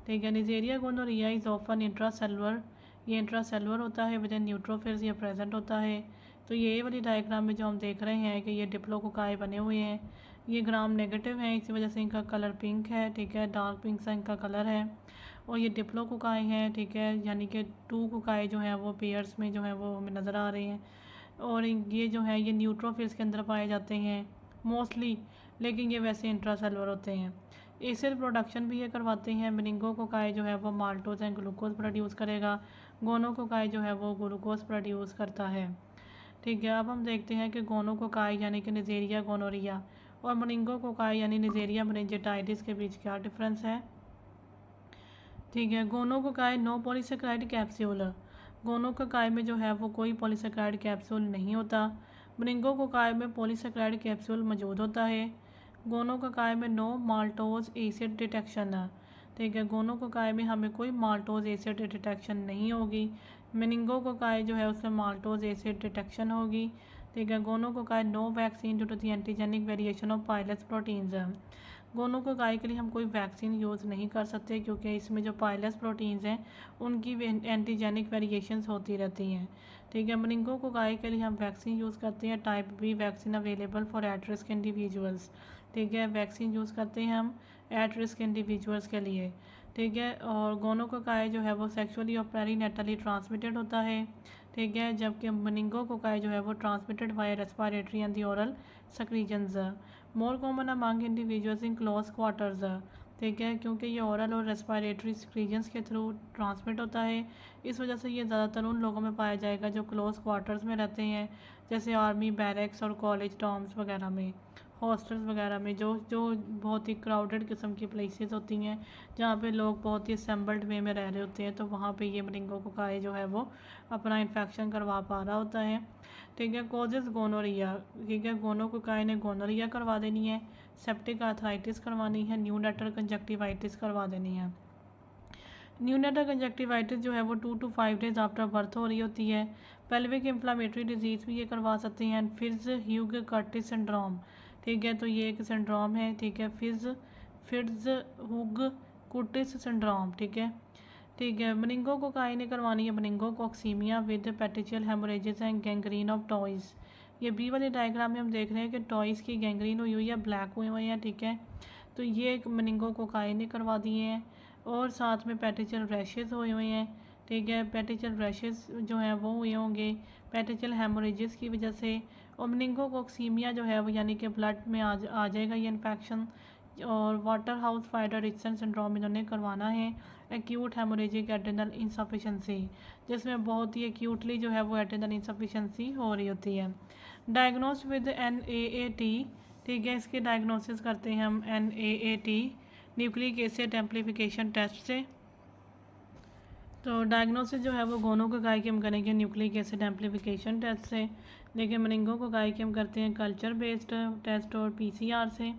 ठीक है, Neisseria gonorrhoeae is often intracellular. ये इंट्रासेलुलर होता है, विद इन न्यूट्रोफिल्स ये प्रेजेंट होता है। तो ये वाली डायग्राम में जो हम देख रहे हैं कि ये डिप्लोकोकाई बने हुए हैं, ये ग्राम नेगेटिव हैं, इसी वजह से इनका कलर पिंक है। ठीक है, डार्क पिंक सा इनका कलर है। और ये डिप्लोकोकाई हैं। ठीक है, यानी कि 2 कोकाई जो हैं वो पेयर्स में जो है वो हमें नज़र आ रहे हैं। और ये जो है ये न्यूट्रोफिल्स के अंदर पाए जाते हैं मोस्टली, लेकिन ये वैसे इंट्रासेलुलर होते हैं। एसिड प्रोडक्शन भी ये करवाते हैं। मेनिंगोकोकाई जो है वो माल्टोज एंड ग्लूकोज प्रोड्यूस करेगा। गोनोकोकाई जो है वो ग्लूकोज प्रोड्यूस करता है। ठीक है, अब हम देखते हैं कि गोनोकोकाई यानी कि निजेरिया गोनोरिया और मेनिंगोकोकाई यानी निजेरिया मेनिंजाइटिस के बीच क्या डिफरेंस है। ठीक है, gonococci no polysaccharide capsule. Gonococci में जो है वो कोई पॉलीसेकेराइड कैप्सूल नहीं होता। मेनिंगोकोकाई में पॉलीसेकेराइड कैप्सूल मौजूद होता है। गोनोकोकाई में नो माल्टोज एसिड डिटेक्शन। ठीक है, गोनोकोकाई में हमें कोई माल्टोज एसिड डिटेक्शन नहीं होगी। मेनिंगोकोकाई जो है उसमें माल्टोज एसिड डिटेक्शन होगी। ठीक है, gonococci no vaccine due to the antigenic variation of pilus proteins. Gonococci के लिए हम कोई वैक्सीन यूज़ नहीं कर सकते क्योंकि इसमें जो पाइलस प्रोटीन्स हैं उनकी एंटीजेनिक वेरिएशंस होती रहती हैं। ठीक है, मेनिंगोकोकाई के लिए हम वैक्सीन यूज़ करते हैं type B vaccine available for at risk individuals. ठीक है, वैक्सीन यूज़ करते हैं हम एट रिस्क इंडिविजुअल्स के लिए। ठीक है, और गोनोकोकाई जो है वो सेक्सुअली और पेरीनेटली ट्रांसमिटेड होता है। ठीक है, जबकि मेनिंगोकोकाई जो है वो transmitted via respiratory and the oral secretions. More common among individuals in close quarters. ठीक है, क्योंकि ये ओरल और रेस्पिरेटरी सक्रीजन्स के थ्रू ट्रांसमिट होता है, इस वजह से ये ज़्यादातर उन लोगों में पाया जाएगा जो क्लोज क्वार्टर्स में रहते हैं, जैसे आर्मी बैरक्स और कॉलेज टॉम्स वगैरह में, हॉस्टल्स वगैरह में, जो जो बहुत ही क्राउडेड किस्म की प्लेसेस होती हैं जहाँ पे लोग बहुत ही असेंबल्ड वे में रह रहे होते हैं, तो वहाँ पे ये मेनिंगोकोकाई जो है वो अपना इन्फेक्शन करवा पा रहा होता है। ठीक है, कॉजेज़ गोनोरिया। ठीक है, गोनोकोकाई ने गोनोरिया करवा देनी है, सेप्टिक आर्थराइटिस करवानी है, न्यूनेटल कंजक्टिवाइटिस करवा देनी है। न्यूनेटल कंजक्टिवाइटिस जो है वो 2 to 5 डेज़ आफ्टर बर्थ हो रही होती है। पेल्विक इन्फ्लामेटरी डिजीज़ भी ये करवा सकते हैं। And Fitz Hugh Curtis syndrome. ठीक है, तो ये एक सिंड्रोम है। ठीक है, फिट्ज हुग कुटिस सिंड्रोम। ठीक है, मेनिंगोकोकाई ने करवानी है meningococcaemia with petechial haemorrhages and gangrene of toes. ये बी वाले डायग्राम में हम देख रहे हैं कि टॉयज़ की गैंग्रीन हुई हुई है, ब्लैक हुए हुए हैं। ठीक है, तो ये एक मेनिंगोकोकाई ने करवा दिए हैं, और साथ में पेटिशियल रैशेस हुए हुए हैं। ठीक है, पेटिशियल रैशेस जो हैं वो हुए होंगे पेटिशियल हेमोरेजेस की वजह से, और मेनिंगोकोक्सीमिया जो है वो यानी कि ब्लड में आ जाएगा ये इन्फेक्शन। और वाटर हाउस फाइडर रिचसन सिंड्रोम इन्होंने करवाना है, एक्यूट हेमोरेजिक एड्रेनल इंसफिशेंसी, जिसमें बहुत ही एक्यूटली जो है वो एड्रेनल इंसफिशेंसी हो रही होती है। Diagnosed with NAAT। ठीक है, इसके डायग्नोसिस करते हैं हम NAAT nucleic acid amplification test से। तो डायग्नोसिस जो है वो गोनोकोकाई के हम करेंगे न्यूक्लिक एसिड एम्प्लीफिकेशन टेस्ट से, लेकिन मेनिंगोकोकाई के हम करते हैं कल्चर बेस्ड टेस्ट और PCR से।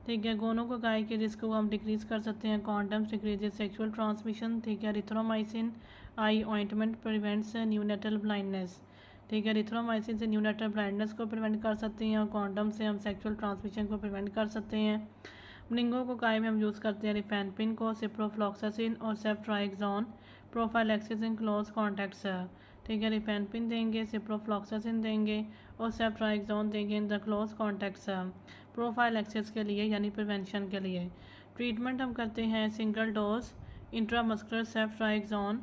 ठीक है, गोनोकोकाई के रिस्क को हम डिक्रीज़ कर सकते हैं, कॉन्डम्स डिक्रीजेज सेक्सुअल ट्रांसमिशन। ठीक है, erythromycin eye ointment prevents neonatal blindness. ठीक है, रिथ्रोमाइसिन से न्यूनेटल ब्लाइंडनेस को प्रिवेंट कर सकते हैं, और कॉन्डम से हम सेक्सुअल ट्रांसमिशन को प्रिवेंट कर सकते हैं। मेनिंगोकोकाई में हम यूज़ करते हैं रिफेनपिन को, सिप्रोफ्लॉक्सासिन और सेफ्ट्राइक्सोन प्रोफाइलैक्सिस इन क्लोज कॉन्टैक्ट्स। ठीक है, रिफेनपिन देंगे, सिप्रोफ्लॉक्सासिन देंगे और सेफ्ट्राइक्सोन देंगे in the close contacts prophylaxis के लिए यानी प्रिवेंशन के लिए। ट्रीटमेंट हम करते हैं single dose intramuscular ceftriaxone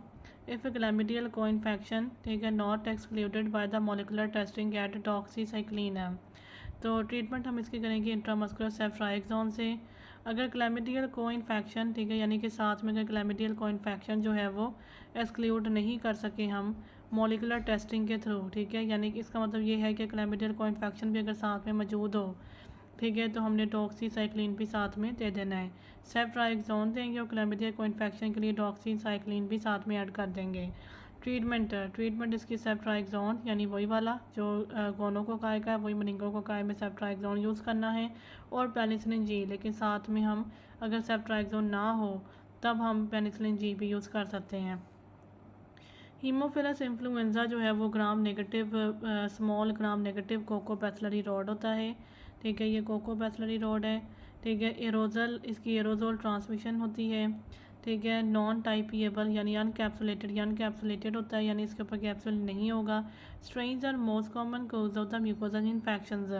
if chlamydial coinfection. ठीक है, not excluded by the molecular testing add doxycycline है। तो ट्रीटमेंट हम इसकी करेंगे इंट्रामस्कुलर सेफ्ट्राइक्सोन से। अगर क्लैमिडियल को इन्फेक्शन, ठीक है, यानी कि साथ में अगर क्लैमिडियल को इन्फेक्शन जो है वो एक्सक्लूड नहीं कर सके हम मोलिकुलर टेस्टिंग के थ्रू, ठीक है, यानी कि इसका मतलब ये है कि क्लैमिडियल को इन्फेक्शन भी अगर साथ में मौजूद हो, ठीक है, तो हमने डॉक्सीसाइक्लिन भी साथ में दे देना है। सेफ्ट्राइक्सोन देंगे और क्लैमिडिया को इन्फेक्शन के लिए डॉक्सीसाइक्लिन भी साथ में ऐड कर देंगे। ट्रीटमेंट इसकी सेफ्ट्राइक्सोन यानी वही वाला जो गोनोकोकाई का है, वही मेनिंगोकोकाई में सेफ्ट्राइक्सोन यूज़ करना है, और पेनिसिलिन जी, लेकिन साथ में हम अगर सेफ्ट्राइक्सोन ना हो तब हम पेनिसिलिन जी भी यूज़ कर सकते हैं। हीमोफिलस इन्फ्लुएंजा जो है वो gram negative small gram negative coccobacillary rod होता है। ठीक है, ये कोकोबैसिलरी रॉड है। ठीक है, एरोजल इसकी एरोजोल ट्रांसमिशन होती है। ठीक है, नॉन टाइपिएबल यानी अनकैप्सुलेटेड होता है, यानी इसके ऊपर कैप्सूल नहीं होगा। Strains are most common cause of the mucosal infections.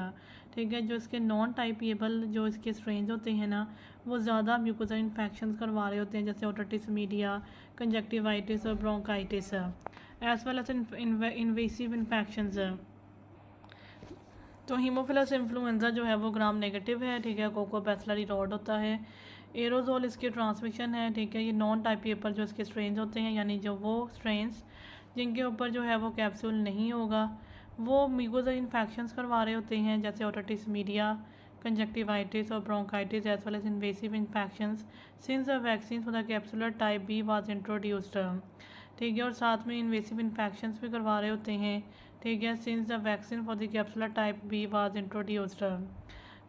ठीक है, जो इसके नॉन टाइपिएबल जो इसके स्ट्रेन्स होते हैं ना, वो ज़्यादा म्यूकोजल इन्फेक्शंस करवा रहे होते हैं, जैसे ओटिटिस मीडिया, कंजक्टिवाइटिस और bronchitis, as well as invasive infections. तो हीमोफिलस इन्फ्लुएंजा जो है वो ग्राम नेगेटिव है। ठीक है, कोकोबैसिलरी रॉड होता है। एरोजोल इसकी ट्रांसमिशन है। ठीक है, ये नॉन टाइपिएबल जो इसके स्ट्रेन्स होते हैं, यानी जो वो स्ट्रेन्स जिनके ऊपर जो है वो कैप्सूल नहीं होगा, वो म्यूकोजल इन्फेक्शंस करवा रहे होते हैं, जैसे ओटिटिस मीडिया, कंजक्टिवाइटिस और bronchitis as well as invasive infections since the vaccine for the capsular type B was introduced. ठीक है, और साथ में इन्वेसिव इन्फेक्शंस भी करवा रहे होते हैं। ठीक है, since the vaccine for the capsular type B was introduced.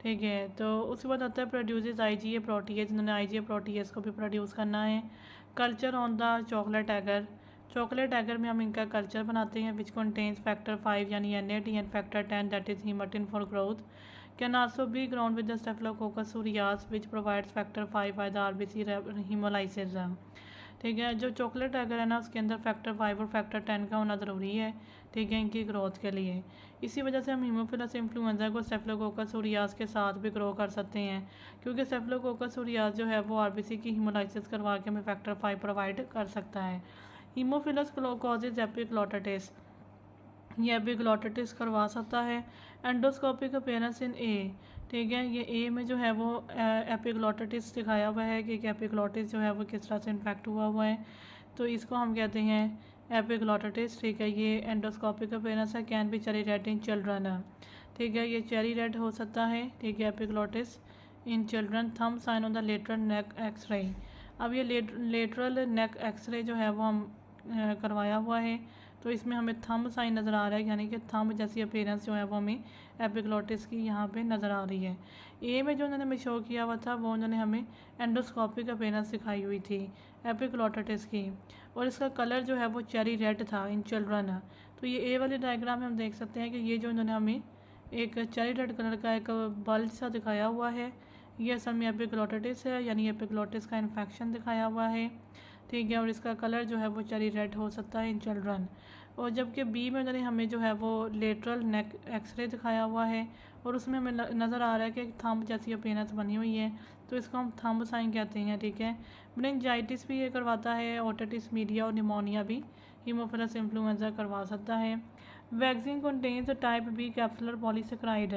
ठीक है, तो उसके बाद आता है प्रोड्यूसेस IgA प्रोटीएज, इन्होंने IgA प्रोटीएज को भी प्रोड्यूस करना है। Culture on the chocolate agar में हम इनका कल्चर बनाते हैं, विच कंटेन्स फैक्टर 5 यानी NAD and factor 10 that is हीमोटिन for growth. Can also be grown with the Staphylococcus aureus which provides factor 5 by the RBC haemolysis. ठीक है, जो चॉकलेट अगर है ना उसके अंदर फैक्टर 5 और फैक्टर 10 का होना ज़रूरी है। ठीक है, इनकी ग्रोथ के लिए। इसी वजह से हम हीमोफिलस इन्फ्लुएंजा को स्टेफिलोकोकस aureus के साथ भी ग्रो कर सकते हैं, क्योंकि स्टेफिलोकोकस aureus जो है वो आरबीसी की हीमोलाइसिस करवा के हमें फैक्टर 5 प्रोवाइड कर सकता है। हीमोफिलस कॉजेज एपिग्लोटिटिस, ये एपिग्लोटिटिस करवा सकता है। एंडोस्कोपिक अपीयरेंस इन ए, ठीक है, ये ए में जो है वो एपिग्लोटिटिस दिखाया हुआ है कि एपिग्लोटिस जो है वो किस तरह से इन्फेक्ट हुआ है, तो इसको हम कहते हैं एपिग्लोटिटिस। ठीक है, ये एंडोस्कोपिक अपीयरेंस है। Can be cherry red in children, ठीक है, ये चेरी रेड हो सकता है। ठीक है, epiglottitis in children. Thumb sign on the lateral neck X ray, अब ये लेटरल नेक एक्सरे जो है वो हम करवाया हुआ है, तो इसमें हमें थंब साइन नज़र आ रहा है, यानी कि थंब जैसी अपीयरेंस जो है वो हमें एपिग्लोटिस की यहाँ पे नज़र आ रही है। ए में जो उन्होंने हमें शो किया हुआ था वो उन्होंने हमें एंडोस्कोपिक अपीयरेंस दिखाई हुई थी एपिग्लोटिस की, और इसका कलर जो है वो चेरी रेड था इन चिल्ड्रन। तो ये ए वाली डायग्राम में हम देख सकते हैं कि ये जो उन्होंने हमें एक चेरी रेड कलर का एक बल्ब सा दिखाया हुआ है, ये असल में एपिग्लोटिस है, यानी एपिग्लोटिस का इन्फेक्शन दिखाया हुआ है। ठीक है, और इसका कलर जो है वो चेरी रेड हो सकता है इन चिल्ड्रन। और जबकि बी में उन्होंने हमें जो है वो लेटरल नेक एक्सरे दिखाया हुआ है, और उसमें हमें नज़र आ रहा है कि एक थंब जैसी अपीयरेंस बनी हुई है, तो इसको हम थंब साइन कहते हैं। ठीक है, मेनिंजाइटिस भी ये करवाता है, ओटिटिस मीडिया और निमोनिया भी हीमोफिलस इन्फ्लुएंजा करवा सकता है। Vaccine contains type B capsular polysaccharide,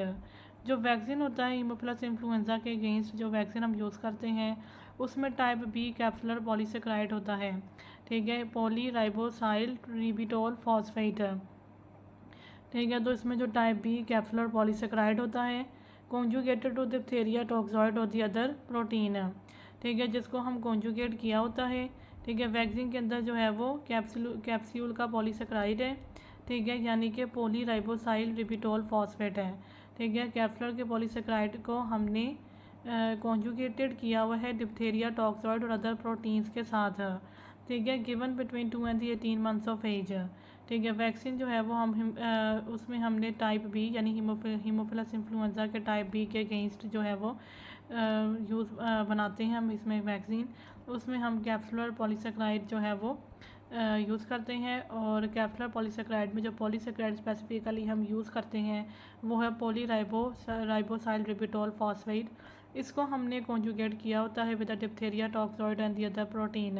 जो वैक्सीन होता है हीमोफिलस इन्फ्लुएंजा के अगेंस्ट जो वैक्सीन हम यूज़ करते हैं उसमें टाइप बी कैप्सुलर पॉलीसेक्राइड होता है। ठीक है, पॉली राइबोसाइल रिबिटोल फॉस्फेट। ठीक है, तो इसमें जो टाइप बी कैप्सुलर पॉलीसेक्राइड होता है कॉन्जुगेटेड टू डिप्थेरिया टॉक्सॉइड और दी अदर प्रोटीन। ठीक है, जिसको हम कॉन्जुगेट किया होता है। ठीक है, वैक्सीन के अंदर जो है वो कैप्सूल का पॉलीसेक्राइड है। ठीक है, यानी कि पॉली राइबोसाइल रिबिटोल फॉस्फेट है। ठीक है, कैप्सूलर के पॉलीसेक्राइड को हमने कॉन्जुगेटेड किया हुआ है डिप्थेरिया टॉक्सॉइड और अदर प्रोटीन्स के साथ। ठीक है, given between 2 and 18 months of age. ठीक है, वैक्सीन जो है वो उसमें हमने टाइप बी यानी हीमोफिलस इन्फ्लुएंजा के टाइप बी के अगेंस्ट जो है वो बनाते हैं हम इसमें वैक्सीन। उसमें हम कैप्सुलर पॉलीसेक्राइड जो है वो यूज़ करते हैं, और कैप्सुलर पॉलीसेक्राइड में जो पॉलीसेक्राइड स्पेसिफिकली हम यूज़ करते हैं वो है पॉली राइबोसाइल रिबिटोल फॉस्फेट। इसको हमने कॉन्जुगेट किया होता है with diphtheria toxoid and the other protein.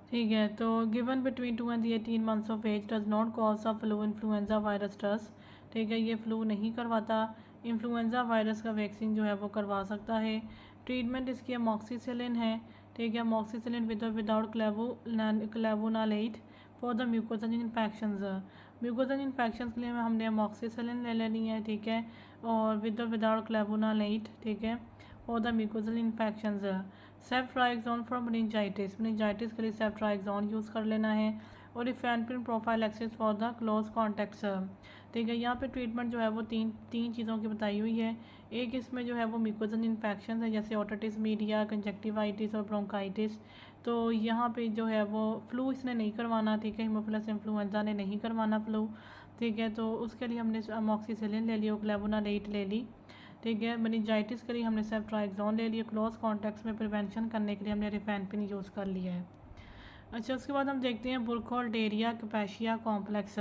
ठीक है, तो given between 2 and 18 months of age does not cause a flu influenza virus does. ठीक है, ये फ्लू नहीं करवाता, इन्फ्लुएंजा वायरस का वैक्सीन जो है वो करवा सकता है। ट्रीटमेंट इसकी अमॉक्सिसिलिन है। ठीक है, amoxicillin without clavulanate for the mucosal infections. Mucosal infection के लिए हमने अमॉक्सिसिलिन ले लेनी है। ठीक है, और विदाउट क्लेवुनालेट। ठीक है, और the mucosal infections. Ceftriaxone for meningitis, meningitis के लिए सेफ्ट्राइक्सोन यूज़ कर लेना है। और rifampin prophylaxis for the close contacts. ठीक है, यहाँ पे ट्रीटमेंट जो है वो तीन चीज़ों की बताई हुई है। एक इसमें जो है वो म्यूकोजल इन्फेक्शन है, जैसे ओटिटिस मीडिया, कंजक्टिवाइटिस और ब्रोंकाइटिस। तो यहाँ पे जो है वो फ्लू इसने नहीं करवाना। ठीक है, हीमोफिलस इन्फ्लुएंजा ने नहीं करवाना फ्लू। ठीक है, तो उसके लिए हमने अमॉक्सिसिलिन ले ली और क्लेवुनालेट ले ली। ठीक है, मेनिंजाइटिस के लिए हमने सेफ्ट्राइक्सोन ले लिया। क्लोज कॉन्टैक्ट्स में प्रिवेंशन करने के लिए हमने रिफेनपिन यूज़ कर लिया है। अच्छा, उसके बाद हम देखते हैं बुरखोल्डेरिया कैपेशिया कॉम्प्लेक्स।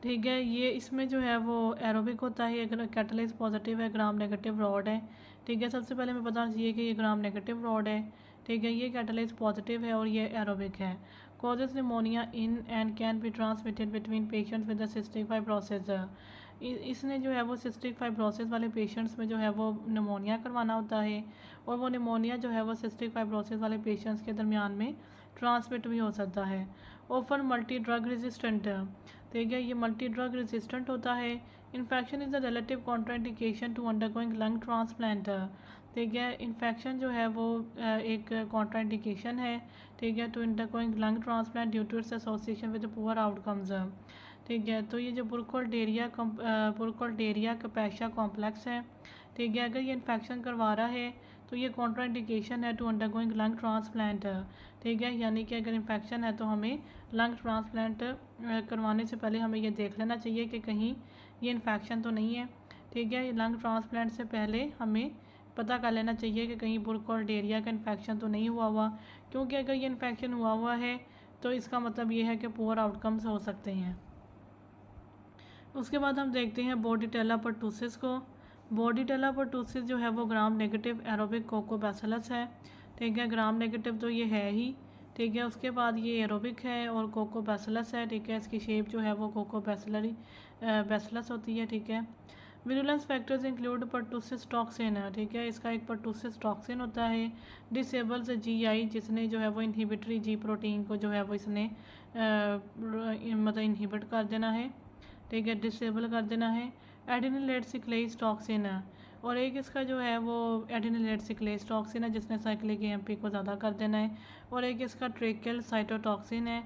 ठीक है, ये इसमें जो है वो एरोबिक होता है, अगर कैटलिस्ट पॉजिटिव है, ग्राम नेगेटिव रॉड है। ठीक है, सबसे पहले हमें बताना चाहिए कि ये ग्राम नेगेटिव रॉड है। ठीक है, ये कैटलिस्ट पॉजिटिव है और ये एरोबिक है। Causes pneumonia in and can be transmitted between patients with cystic fibrosis. इसने जो है वो सिस्टिक फाइब्रोसिस वाले पेशेंट्स में जो है वो निमोनिया करवाना होता है, और वो निमोनिया जो है वो सिस्टिक फाइब्रोसिस वाले पेशेंट्स के दरमियान में ट्रांसमिट भी हो सकता है। Often multi drug resistant. ठीक है, ये मल्टी ड्रग रेजिस्टेंट होता है। Infection is a relative contraindication to undergoing lung transplant. ठीक है, इन्फेक्शन जो है वो एक कॉन्ट्राइंडिकेशन है। ठीक है, to undergoing lung transplant due to its association with poor outcomes. ठीक है, तो ये जो बुरखोल्डेरिया कैपेशिया कॉम्प्लेक्स है। ठीक है, अगर ये इन्फेक्शन करवा रहा है तो ये कॉन्ट्राइंडिकेशन है टू अंडरगोइंग लंग ट्रांसप्लांट। ठीक है, यानी कि अगर इन्फेक्शन है तो हमें लंग ट्रांसप्लांट करवाने से पहले हमें ये देख लेना चाहिए कि कहीं ये इन्फेक्शन तो नहीं है, ठीक है। लंग ट्रांसप्लांट से पहले हमें पता कर लेना चाहिए कि कहीं बुरकोल्डेरिया का इन्फेक्शन तो नहीं हुआ, क्योंकि अगर ये इन्फेक्शन हुआ है तो इसका मतलब ये है कि पुअर आउटकम्स हो सकते हैं। उसके बाद हम देखते हैं बॉर्डिटेला पर्टूसिस को। बॉर्डिटेला पर्टूसिस जो है वो ग्राम नेगेटिव एरोबिक कोकोबैसिलस है, ठीक है। ग्राम नेगेटिव तो ये है ही, ठीक है। उसके बाद ये एरोबिक है और कोकोबैसिलस है, ठीक है। इसकी शेप जो है वो कोकोबैसिलरी बैसिलस होती है, ठीक है। Virulence factors include pertussis toxin है, ठीक है। इसका एक पर्टूसिस टॉक्सिन होता है। डिसेबल्स GI, जिसने जो है वो इनहिबिटरी G प्रोटीन को जो है वो इसने मतलब इनहिबिट कर देना है, ठीक है, डिसेबल कर देना है। एडिनिलेट सिक्लेज टॉक्सिन है, और एक इसका जो है वो एडिनिलेट सिक्लेज टॉक्सिन है जिसने साइक्लिक AMP को ज़्यादा कर देना है। और एक इसका ट्रेकियल साइटोटॉक्सिन है।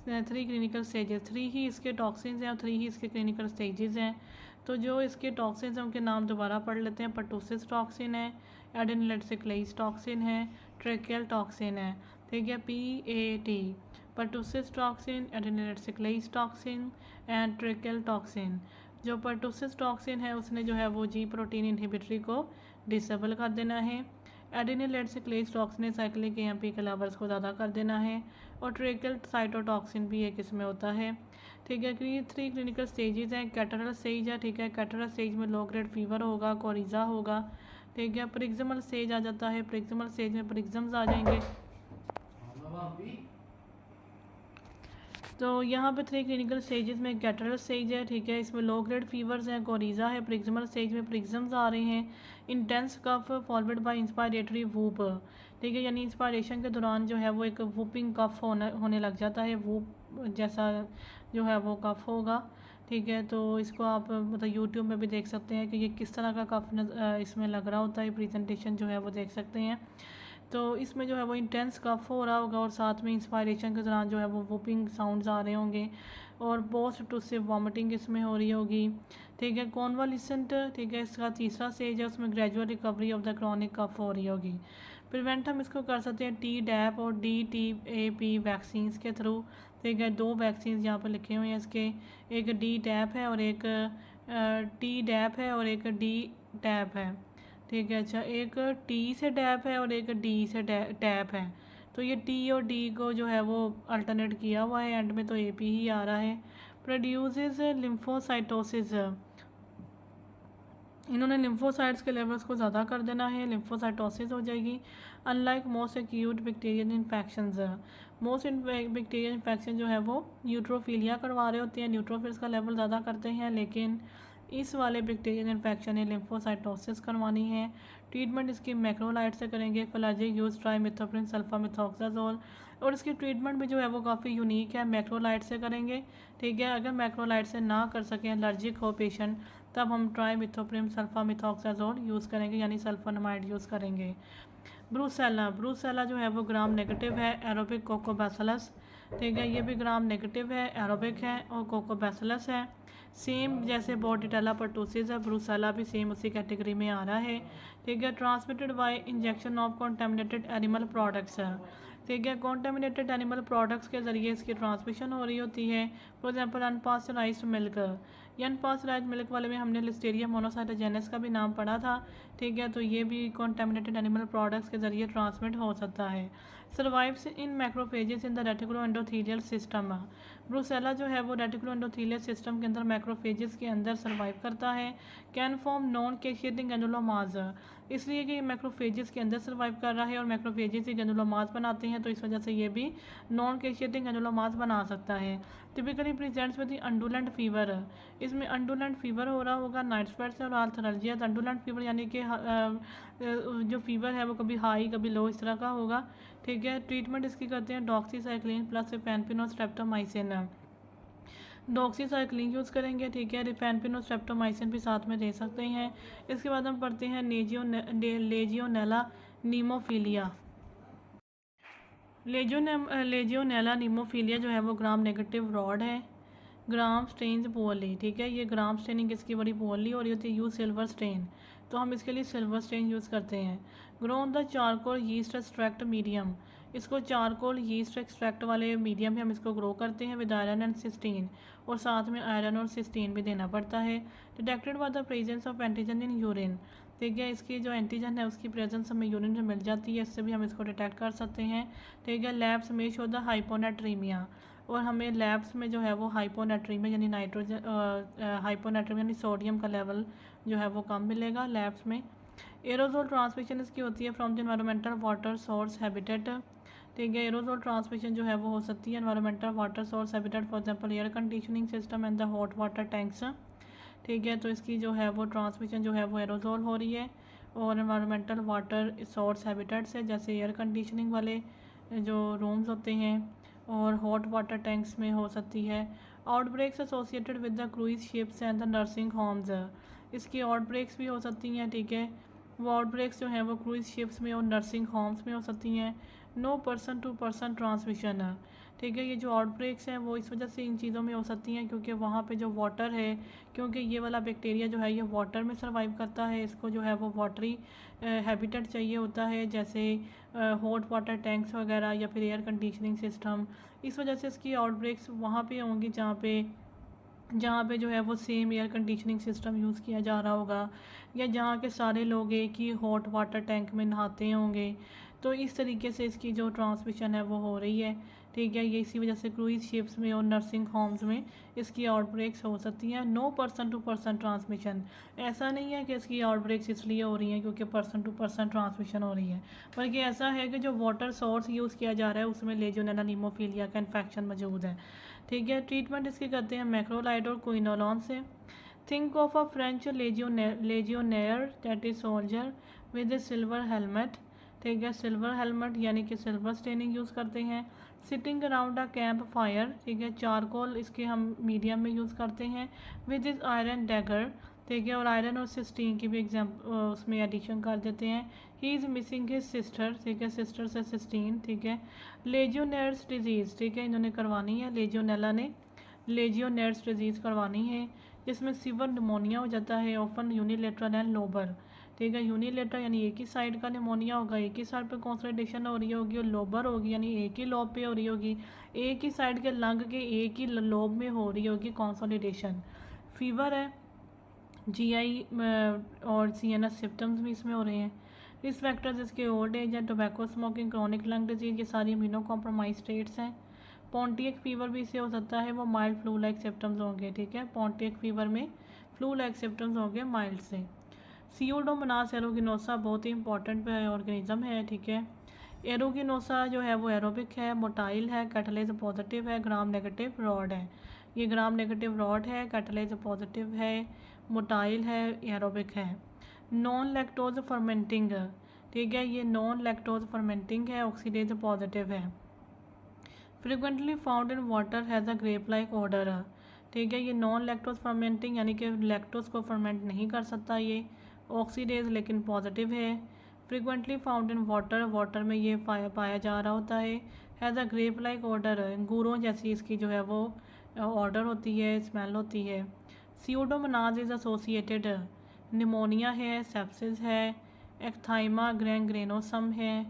3 क्लिनिकल स्टेजेस, 3 ही इसके टॉक्सिन्स हैं और 3 ही इसके क्लिनिकल स्टेजेस हैं। तो जो इसके टॉक्सिन्स हैं उनके नाम दोबारा पढ़ लेते हैं। पर्टूसिस टॉक्सिन है, एडिनिलेट सिक्लेज टॉक्सिन है, ट्रेकियल टॉक्सिन है, ठीक है, PAT, pertussis toxin, adenylate cyclase toxin and tracheal toxin. जो पर्टूसिस टॉक्सिन है उसने जो है वो G प्रोटीन इनहिबिटरी को डिसेबल कर देना है। एडिनिलेट सिक्लेज टॉक्सिन ने साइक्लिक AMP के लेवल्स को ज़्यादा कर देना है। और ट्रेकियल साइटोटॉक्सिन भी एक इसमें होता है, ठीक है। 3 क्लिनिकल स्टेजेस हैं। कैटरल स्टेज है, ठीक है। कैटरल स्टेज में लो ग्रेड फीवर होगा, कोरिजा होगा, ठीक है। प्रिक्सिमल स्टेज आ जाता है, प्रिक्सिमल स्टेज में प्रिक्सिम्स आ जाएंगे। तो यहाँ पे 3 क्लिनिकल स्टेजेस में कैटरल स्टेज है, ठीक है। इसमें लो ग्रेड फीवर्स हैं, कोरिजा है। प्रिक्सिमल स्टेज में प्रिक्सिम्स आ रहे हैं। Intense cough followed by inspiratory whoop, ठीक है, यानी इंस्पायरेशन के दौरान जो है वो एक वूपिंग कफ होने लग जाता है, वूप जैसा जो है वो कफ होगा, ठीक है। तो इसको आप मतलब यूट्यूब में भी देख सकते हैं कि ये किस तरह का कफ इसमें लग रहा होता है। प्रेजेंटेशन जो है वो देख सकते हैं। तो इसमें जो है वो इंटेंस कफ हो रहा होगा और साथ में इंस्पायरेशन के दौरान जो है वो वूपिंग साउंड्स आ रहे होंगे और पोस्ट टू से वॉमिटिंग इसमें हो रही होगी, ठीक है। कॉन्वालिसेंट, ठीक है, इसका तीसरा स्टेज है, उसमें gradual recovery of the chronic cough हो रही होगी। प्रिवेंट हम इसको कर सकते हैं TDAP और DTAP वैक्सीन के थ्रू, ठीक है। 2 वैक्सीन यहाँ पर लिखे हुए हैं इसके, एक DTAP है और एक TDAP है और एक DTAP है, ठीक है। अच्छा, एक T से टैप है और एक D से टैप है। तो ये T और D को जो है वो अल्टरनेट किया हुआ है, एंड में तो AP ही आ रहा है। प्रोड्यूसेस लिम्फोसाइटोसिस, इन्होंने लिम्फोसाइट्स के लेवल्स को ज़्यादा कर देना है, लिम्फोसाइटोसिस हो जाएगी। Unlike most acute bacterial infections, most bacterial infection जो है वो न्यूट्रोफिलिया करवा रहे होते हैं, न्यूट्रोफिल्स का लेवल ज़्यादा करते हैं, लेकिन इस वाले बैक्टीरियल इन्फेक्शन ने लिम्फोसाइटोसिस करवानी है। ट्रीटमेंट इसकी मैक्रोलाइट से करेंगे। फलाजिक यूज ट्राइमिथोप्रिन सल्फामिथोक्साजोल, और इसकी ट्रीटमेंट भी जो है वो काफ़ी यूनिक है, मैक्रोलाइट से करेंगे, ठीक है। अगर मैक्रोलाइट से ना कर सकें, एलर्जिक हो पेशेंट, तब हम ट्राइमिथोप्रिन सल्फामिथोक्साजोल यूज़ करेंगे, यानी सल्फोनामाइड यूज़ करेंगे। ब्रूसेला जो है वो ग्राम नेगेटिव है, एरोबिक कोकोबैसिलस, ठीक है, ये भी ग्राम नेगेटिव है, एरोबिक है और कोकोबैसिलस है। सेम जैसे बॉर्डिटेला पर्टूसिस है, ब्रूसेला भी सेम उसी कैटेगरी में आ रहा है, ठीक है। Transmitted by injection of contaminated animal products है, ठीक है। कॉन्टेमिनेटेड एनिमल प्रोडक्ट्स के ज़रिए इसकी ट्रांसमिशन हो रही होती है। फॉर एग्जांपल अनपास्चराइज्ड मिल्क, ये अनपास्चराइज्ड मिल्क वाले में हमने लिस्टेरिया मोनोसाइटोजेनेस का भी नाम पढ़ा था, ठीक है। तो ये भी कॉन्टेमिनेटेड एनिमल प्रोडक्ट्स के ज़रिए ट्रांसमिट हो सकता है। Survives in macrophages in the reticulo endothelial system, Brucella जो है वो रेटिकुलो एंडोथीलियल सिस्टम के अंदर मैक्रोफेजेस के अंदर सर्वाइव करता है। कैन फॉर्म नॉन कैशिएटिंग ग्रैनुलोमास, इसलिए कि मैक्रोफेजेस के अंदर सर्वाइव कर रहा है और मैक्रोफेजेस ही ग्रैनुलोमास बनाते हैं, तो इस वजह से ये भी नॉन कैशिएटिंग ग्रैनुलोमास बना सकता है। टिपिकली प्रेजेंट्स विद अंडुलेंट फीवर, इसमें अंडुलेंट फीवर हो रहा होगा, नाइट स्वेट्स और आर्थराल्जिया। अंडुलेंट फीवर यानी कि जो फीवर है वो कभी हाई कभी लो इस तरह का होगा, ठीक है। ट्रीटमेंट इसकी करते हैं डॉक्सीसाइक्लिन प्लस रिफेनपिन और स्ट्रेप्टोमाइसिन, डॉक्सीसाइक्लिन यूज़ करेंगे, ठीक है। रिफेनपिन और स्ट्रेप्टोमाइसिन भी साथ में दे सकते हैं। इसके बाद हम पढ़ते हैं लेजियोनेला नीमोफिलिया। लेजियोनेला नीमोफिलिया जो है वो ग्राम नेगेटिव रॉड है, ग्राम स्टेन्स पोअरली, ठीक है। ये ग्राम स्टेनिंग इसकी बड़ी पोअरली हो रही होती है। यूज़ सिल्वर स्टेन, तो हम इसके लिए सिल्वर स्टेन यूज़ करते हैं। Grow on the charcoal yeast extract medium, इसको चारकोल यीस्ट एक्सट्रैक्ट वाले मीडियम में हम इसको ग्रो करते हैं विद आयरन एंड सिस्टीन, और साथ में आयरन और सिस्टीन भी देना पड़ता है। Detected by the presence of antigen in urine, ठीक है, इसकी जो एंटीजन है उसकी प्रेजेंस हमें यूरिन में मिल जाती है, इससे भी हम इसको डिटेक्ट कर सकते हैं। ठीक है, लैब्स में शो द हाइपोनेट्रीमिया, और हमें लैब्स में जो है वो हाइपोनेट्रीमिया यानी नाइट्रोजन हाइपोनेट्रीमिया यानी सोडियम का लेवल जो है वो कम मिलेगा लैब्स में। एरोजोल ट्रांसमिशन इसकी होती है from the environmental water source habitat, ठीक है, एरोजोल ट्रांसमिशन जो है वो हो सकती है environmental water source habitat, for example air conditioning system and the hot water tanks. ठीक है, तो इसकी जो है वो ट्रांसमिशन जो है वो एरोजोल हो रही है और एनवायरमेंटल वाटर सोर्स हैबिटेट से, जैसे एयर कंडीशनिंग वाले जो रूम्स होते हैं और हॉट वाटर टैंक्स में हो सकती है। Outbreaks associated with the cruise ships and the nursing homes, इसकी आउटब्रेक्स भी हो सकती हैं। ठीक है, वो आउटब्रेक्स जो हैं वो क्रूइज शिप्स में और नर्सिंग होम्स में हो सकती हैं। No person to person transmission है, ठीक है, ये जो आउटब्रेक्स हैं वो इस वजह से इन चीज़ों में हो सकती हैं क्योंकि वहाँ पे जो वाटर है, क्योंकि ये वाला बैक्टीरिया जो है ये वाटर में सर्वाइव करता है, इसको जो है वो वाटरी हैबिटेट चाहिए होता है, जैसे हॉट वाटर टैंक्स वगैरह या फिर एयर कंडीशनिंग सिस्टम। इस वजह से इसकी आउटब्रेक्स वहाँ पे होंगी जहाँ पे जो है वो same air conditioning system use किया जा रहा होगा, या जहाँ के सारे लोग एक ही हॉट वाटर टैंक में नहाते होंगे। तो इस तरीके से इसकी जो ट्रांसमिशन है वो हो रही है। ठीक है, ये इसी वजह से क्रूइज शिप्स में और नर्सिंग होम्स में इसकी आउटब्रेक्स हो सकती हैं। No person to person transmission, ऐसा नहीं है कि इसकी आउटब्रेक्स इसलिए हो रही हैं क्योंकि पर्सन टू पर्सन ट्रांसमिशन हो रही है, बल्कि ऐसा है कि जो वाटर सोर्स यूज़ किया जा रहा है उसमें लेजियोनेला नीमोफिलिया का इन्फेक्शन मौजूद है। ठीक है, ट्रीटमेंट इसकी करते हैं मैक्रोलाइड और क्विनोलॉन से। Think of a French legionnaire that is soldier with a silver helmet, ठीक है, सिल्वर हेलमेट यानी कि सिल्वर स्टेनिंग यूज़ करते हैं। Sitting around a camp fire, ठीक है, चारकोल इसके हम मीडियम में यूज़ करते हैं। विद इज आयरन डैगर, ठीक है, और आयरन और सिस्टीन की भी उसमें एडिशन कर देते हैं। He is missing his sister, ठीक है, सिस्टर से सिस्टीन। ठीक है, लेजियोनेर्स डिजीज़, ठीक है, इन्होंने करवानी है, लेजियोनेला ने लेजियोनेर्स डिजीज़ करवानी है, जिसमें सीवर निमोनिया हो जाता है, ओपन यूनिलेटरल एंड लोबर। ठीक है, यूनिलेटर यानी एक ही साइड का निमोनिया होगा, एक ही साइड पे कॉन्सल्टेशन हो रही होगी, और लोबर होगी यानी एक ही लोब पे हो रही होगी, एक ही साइड के लंग के एक ही लोब में हो रही होगी कॉन्सोलिडेशन। फीवर है, जीआई और सीएनएस सिम्टम्स भी इसमें हो रहे हैं। रिस्क फैक्टर्स इसके ओल्ड एज है, tobacco smoking, chronic lung disease, ये सारी इम्यूनो कॉम्प्रोमाइज स्टेट्स हैं। पॉन्टियक फीवर भी इससे हो सकता है, वो माइल्ड फ्लू लाइक सिम्टम्स होंगे। ठीक है, पॉन्टियक फीवर में फ्लू लाइक सिम्टम्स होंगे माइल्ड से। सियोडोमोनास एरोगिनोसा बहुत ही इंपॉर्टेंट ऑर्गेनिज्म है। ठीक है, एरोगिनोसा जो है वो एरोबिक है, मोटाइल है, कैटलेज पॉजिटिव है, ग्राम नेगेटिव रॉड है। ये ग्राम नेगेटिव रॉड है, कैटलेज पॉजिटिव है, मोटाइल है, एरोबिक है। नॉन लैक्टोज फर्मेंटिंग, ठीक है, ये नॉन लैक्टोज फर्मेंटिंग है, ऑक्सीडेज पॉजिटिव है। Frequently found in water has a grape like order, ठीक है, ये नॉन लैक्टोज फर्मेंटिंग यानी कि लैक्टोज को फर्मेंट नहीं कर सकता ये, ऑक्सीडेज लेकिन पॉजिटिव है। Frequently found in water, water में ये पाया जा रहा होता है। Has a grape like order, अंगूरों जैसी इसकी जो है वो ऑर्डर होती है, स्मेल होती है। सियोडोमोनास इज एसोसिएटेड, निमोनिया है, सेप्सिस है, एक्थाइमा ग्रैंग्रेनोसम है,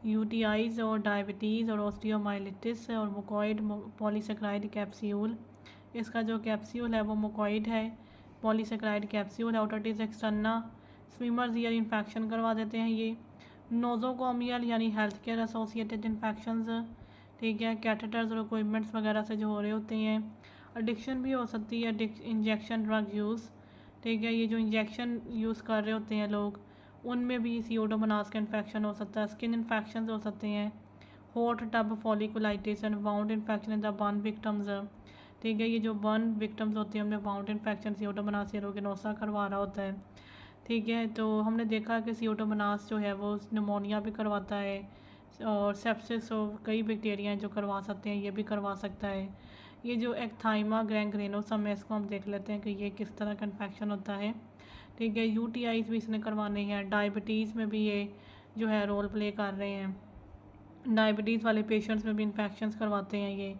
यूटीआईज और डायबिटीज़ और ऑस्टियोमाइलिटिस और मुकॉइड पॉलीसेक्राइड कैप्सूल, इसका जो कैप्सूल है वो मुकॉइड है, पॉलीसेक्राइड कैप्सूल है। ऑटोटिस एक्सटर्ना, स्विमर्स ईयर इन्फेक्शन करवा देते हैं ये। नोजोकोमियल यानी हेल्थ केयर एसोसिएटेड इन्फेक्शंस, ठीक है, कैथेटर्स और इक्विपमेंट्स वगैरह से जो हो रहे होते हैं। एडिक्शन भी हो सकती है, इंजेक्शन ड्रग यूज़, ठीक है, ये जो इंजेक्शन यूज़ कर रहे होते हैं लोग उनमें भी सियोडोमोनास का इन्फेक्शन हो सकता है। स्किन इन्फेक्शन हो सकते हैं, hot tub folliculitis and wound infection in the burn victims, ठीक है, ये जो बर्न विक्टम्स होते हैं उनमें वाउंड इन्फेक्शन सियोडोमोनास एरोगिनोसा करवा रहा होता है। ठीक है, तो हमने देखा कि सियोडोमोनास जो है वो निमोनिया भी करवाता है और सेप्सिस और कई बैक्टीरिया जो करवा सकते हैं ये भी करवा सकता है। ये जो एक्थाइमा ग्रैंग्रेनोसम है इसको हम देख लेते हैं कि ये किस तरह का इन्फेक्शन होता है। ठीक है, यूटीआईज भी इसने करवाने हैं, डायबिटीज़ में भी ये जो है रोल प्ले कर रहे हैं, डायबिटीज़ वाले पेशेंट्स में भी इन्फेक्शंस करवाते हैं ये।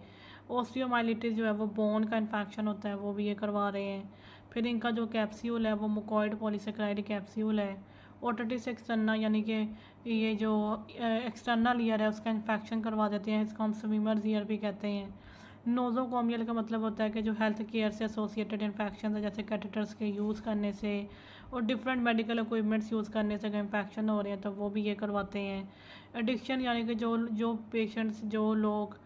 ऑस्टियोमाइलिटिस जो है वो बोन का इन्फेक्शन होता है वो भी ये करवा रहे हैं। फिर इनका जो कैप्सूल है वो मुकॉइड पॉलीसेक्राइड कैप्सूल है। ओटिटिस एक्सटर्ना यानी कि ये जो एक्सटर्नल ईयर है उसका इन्फेक्शन करवा देते हैं, इसको हम स्विमर्स ईयर भी कहते हैं। नोज़ोकोमियल का मतलब होता है कि जो हेल्थ केयर से एसोसिएटेड इन्फेक्शन है, जैसे कैथेटर्स के यूज़ करने से और डिफरेंट मेडिकल इक्विपमेंट्स यूज़ करने से अगर इन्फेक्शन हो रहे हैं तो वो भी ये करवाते हैं। एडिक्शन यानी कि जो जो पेशेंट्स, जो लोग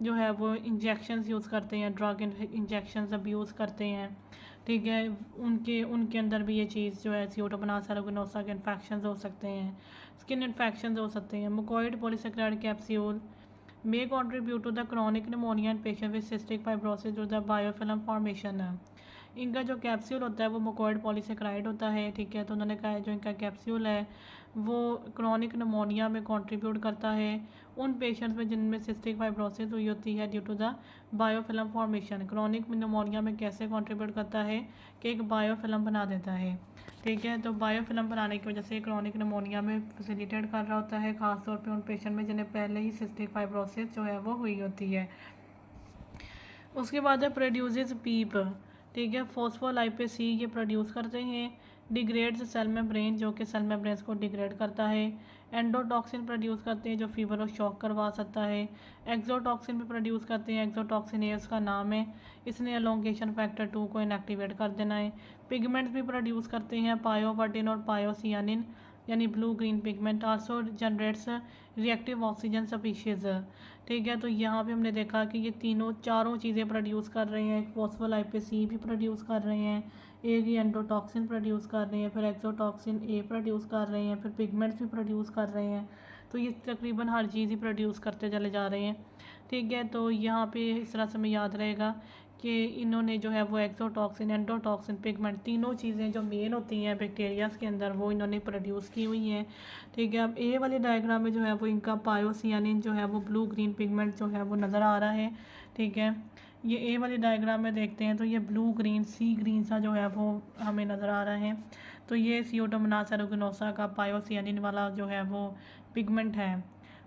जो है वो इंजेक्शंस यूज़ करते हैं, ड्रग इंजेक्शंस अब्यूज़ करते हैं, ठीक है, उनके उनके अंदर भी ये चीज़ जो है सीरोडोमोनास एरुगिनोसा के इन्फेक्शन हो सकते हैं, स्किन इन्फेक्शन हो सकते हैं। Mucoid polysaccharide capsule may contribute to the chronic pneumonia in patient with cystic fibrosis जो द बायोफिल्म फॉर्मेशन है। इनका जो कैप्सूल होता है वो मुकोइड पॉलीसेकेराइड होता है, ठीक है। तो उन्होंने कहा है जो इनका कैप्सूल है वो क्रॉनिक निमोनिया में कंट्रीब्यूट करता है उन पेशेंट्स में जिनमें सिस्टिक फाइब्रोसिस हुई होती है due to the biofilm formation. Chronic pneumonia में कैसे कंट्रीब्यूट करता है कि एक बायोफिल्म बना देता है, ठीक है। तो बायोफिल्म बनाने की वजह से क्रॉनिक निमोनिया में फैसिलिटेट कर रहा होता है, खासतौर पे उन पेशेंट में जिन्हें पहले ही सिस्टिक फाइब्रोसिस जो है वो हुई होती है। उसके बाद है प्रोड्यूसेस पीप, ठीक है, फॉस्फोलाइपेस सी ये प्रोड्यूस करते हैं। डिग्रेड्स सेल मेम्ब्रेन जो कि सेल मेम्ब्रेन को डिग्रेड करता है। एंडोटॉक्सिन प्रोड्यूस करते हैं जो फीवर और शॉक करवा सकता है। एक्सोटॉक्सिन भी प्रोड्यूस करते हैं, एक्सोटॉक्सिन ये उसका नाम है, इसने एलोंगेशन फैक्टर 2 को इनएक्टिवेट कर देना है। पिगमेंट्स भी प्रोड्यूस करते हैं, पायोवर्टिन और पायोसियानिन यानी blue green pigment also generates reactive oxygen species, ठीक है। तो यहाँ पे हमने देखा कि ये तीनों चारों चीज़ें प्रोड्यूस कर रहे हैं, एक फॉस्फोलाइपेस सी भी प्रोड्यूस कर रहे हैं, एक ही एंडोटॉक्सिन प्रोड्यूस कर रहे हैं, फिर एक्सोटॉक्सिन ए प्रोड्यूस कर रहे हैं, फिर पिगमेंट्स भी प्रोड्यूस कर रहे हैं। तो ये तकरीबन हर चीज़ ही प्रोड्यूस करते चले जा रहे हैं, ठीक है। तो यहाँ पे इस तरह से हमें याद रहेगा कि इन्होंने जो है वो एक्सोटॉक्सिन, एंडोटॉक्सिन, पिगमेंट तीनों चीज़ें जो मेन होती हैं बैक्टीरियाज के अंदर वो इन्होंने प्रोड्यूस की हुई हैं, ठीक है। अब ए वाली डायग्राम में जो है वो इनका पायोसियानिन जो है वो ब्लू ग्रीन पिगमेंट जो है वो नज़र आ रहा है, ठीक है। ये ए वाली डायग्राम में देखते हैं तो ये ब्लू ग्रीन सी ग्रीन सा जो है वो हमें नज़र आ रहा है। तो ये सीरोडोमोनास एरुगिनोसा का पायोसियानिन वाला जो है वो पिगमेंट है।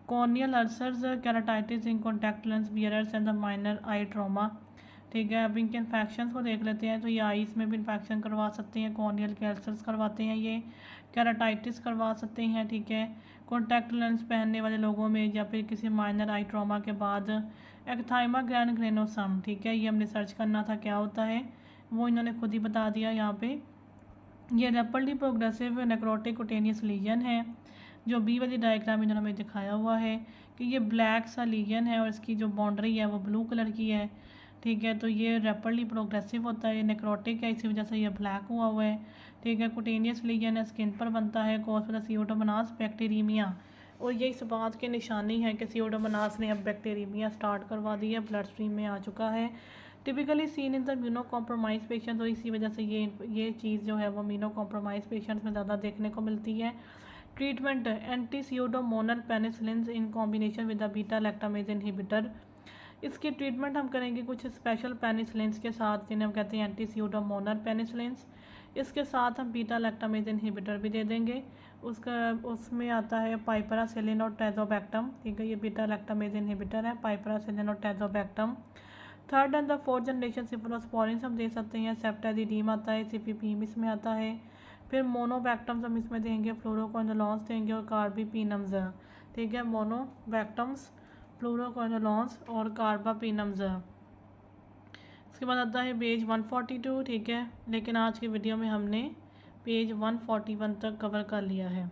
Corneal ulcers, keratitis in contact lens wearers and the minor eye trauma, ठीक है। अब इनके इन्फेक्शन को देख लेते हैं। तो ये आइस में भी इन्फेक्शन करवा सकते हैं, कॉर्नियल के अल्सर्स करवाते हैं, ये केराटाइटिस करवा सकते हैं, ठीक है। कॉन्टैक्ट लेंस पहनने वाले लोगों में या फिर किसी माइनर आई ट्रॉमा के बाद एक्थाइमा ग्रैनग्रेनोसम, ठीक है, ये हमने सर्च करना था क्या होता है, वो इन्होंने खुद ही बता दिया यहाँ पे। ये rapidly progressive necrotic cutaneous lesion है, जो बी वाली डायग्राम इन्होंने हमें दिखाया हुआ है कि ये ब्लैक सा लीजन है और इसकी जो बाउंड्री है वो ब्लू कलर की है, ठीक है। तो ये रैपिडली प्रोग्रेसिव होता है, ये नेक्रोटिक है, इसी वजह से ये ब्लैक हुआ हुआ है, ठीक है। कुटेनियस लीजन है, स्किन पर बनता है, कॉज बाय सीरोडोमोनास बैक्टीरियमिया, और ये इस बात की निशानी है कि सीरोडोमोनास ने अब बैक्टीरियमिया स्टार्ट करवा दी है, ब्लड स्ट्रीम में आ चुका है। Typically seen in the immuno compromise patients, और इसी वजह से ये चीज़ जो है वो इम्यूनो कॉम्प्रोमाइज पेशेंट्स में ज़्यादा देखने को मिलती है। Treatment anti pseudomonal penicillin in combination with the beta lactamase inhibitor. इसकी ट्रीटमेंट हम करेंगे कुछ स्पेशल पेनिसिलिन्स के साथ, जिन्हें हम कहते हैं एंटी सीरोडोमोनल पेनिसिलिन्स। इसके साथ हम बीटा लैक्टामेज इनहिबिटर भी दे देंगे। उसमें आता है पाइपरासिलिन और टैजोबैक्टम, ठीक है। ये बीटा लैक्टामेज इनहिबिटर है, पाइपरासिलिन और tazobactam. Third and the fourth generation cephalosporins हम दे सकते हैं, सेप्टाजिडीम आता है, सिफिपीम इसमें आता है। फिर मोनोबैक्टम्स हम इसमें देंगे, फ्लोरोक्विनोलोन्स देंगे और कार्बापीनम्स, ठीक है। मोनोबैक्टम्स, फ्लोरोक्विनोलोन्स और कार्बापीनम्स। इसके बाद आता है पेज 142, ठीक है। लेकिन आज की वीडियो में हमने पेज 141 तक कवर कर लिया है।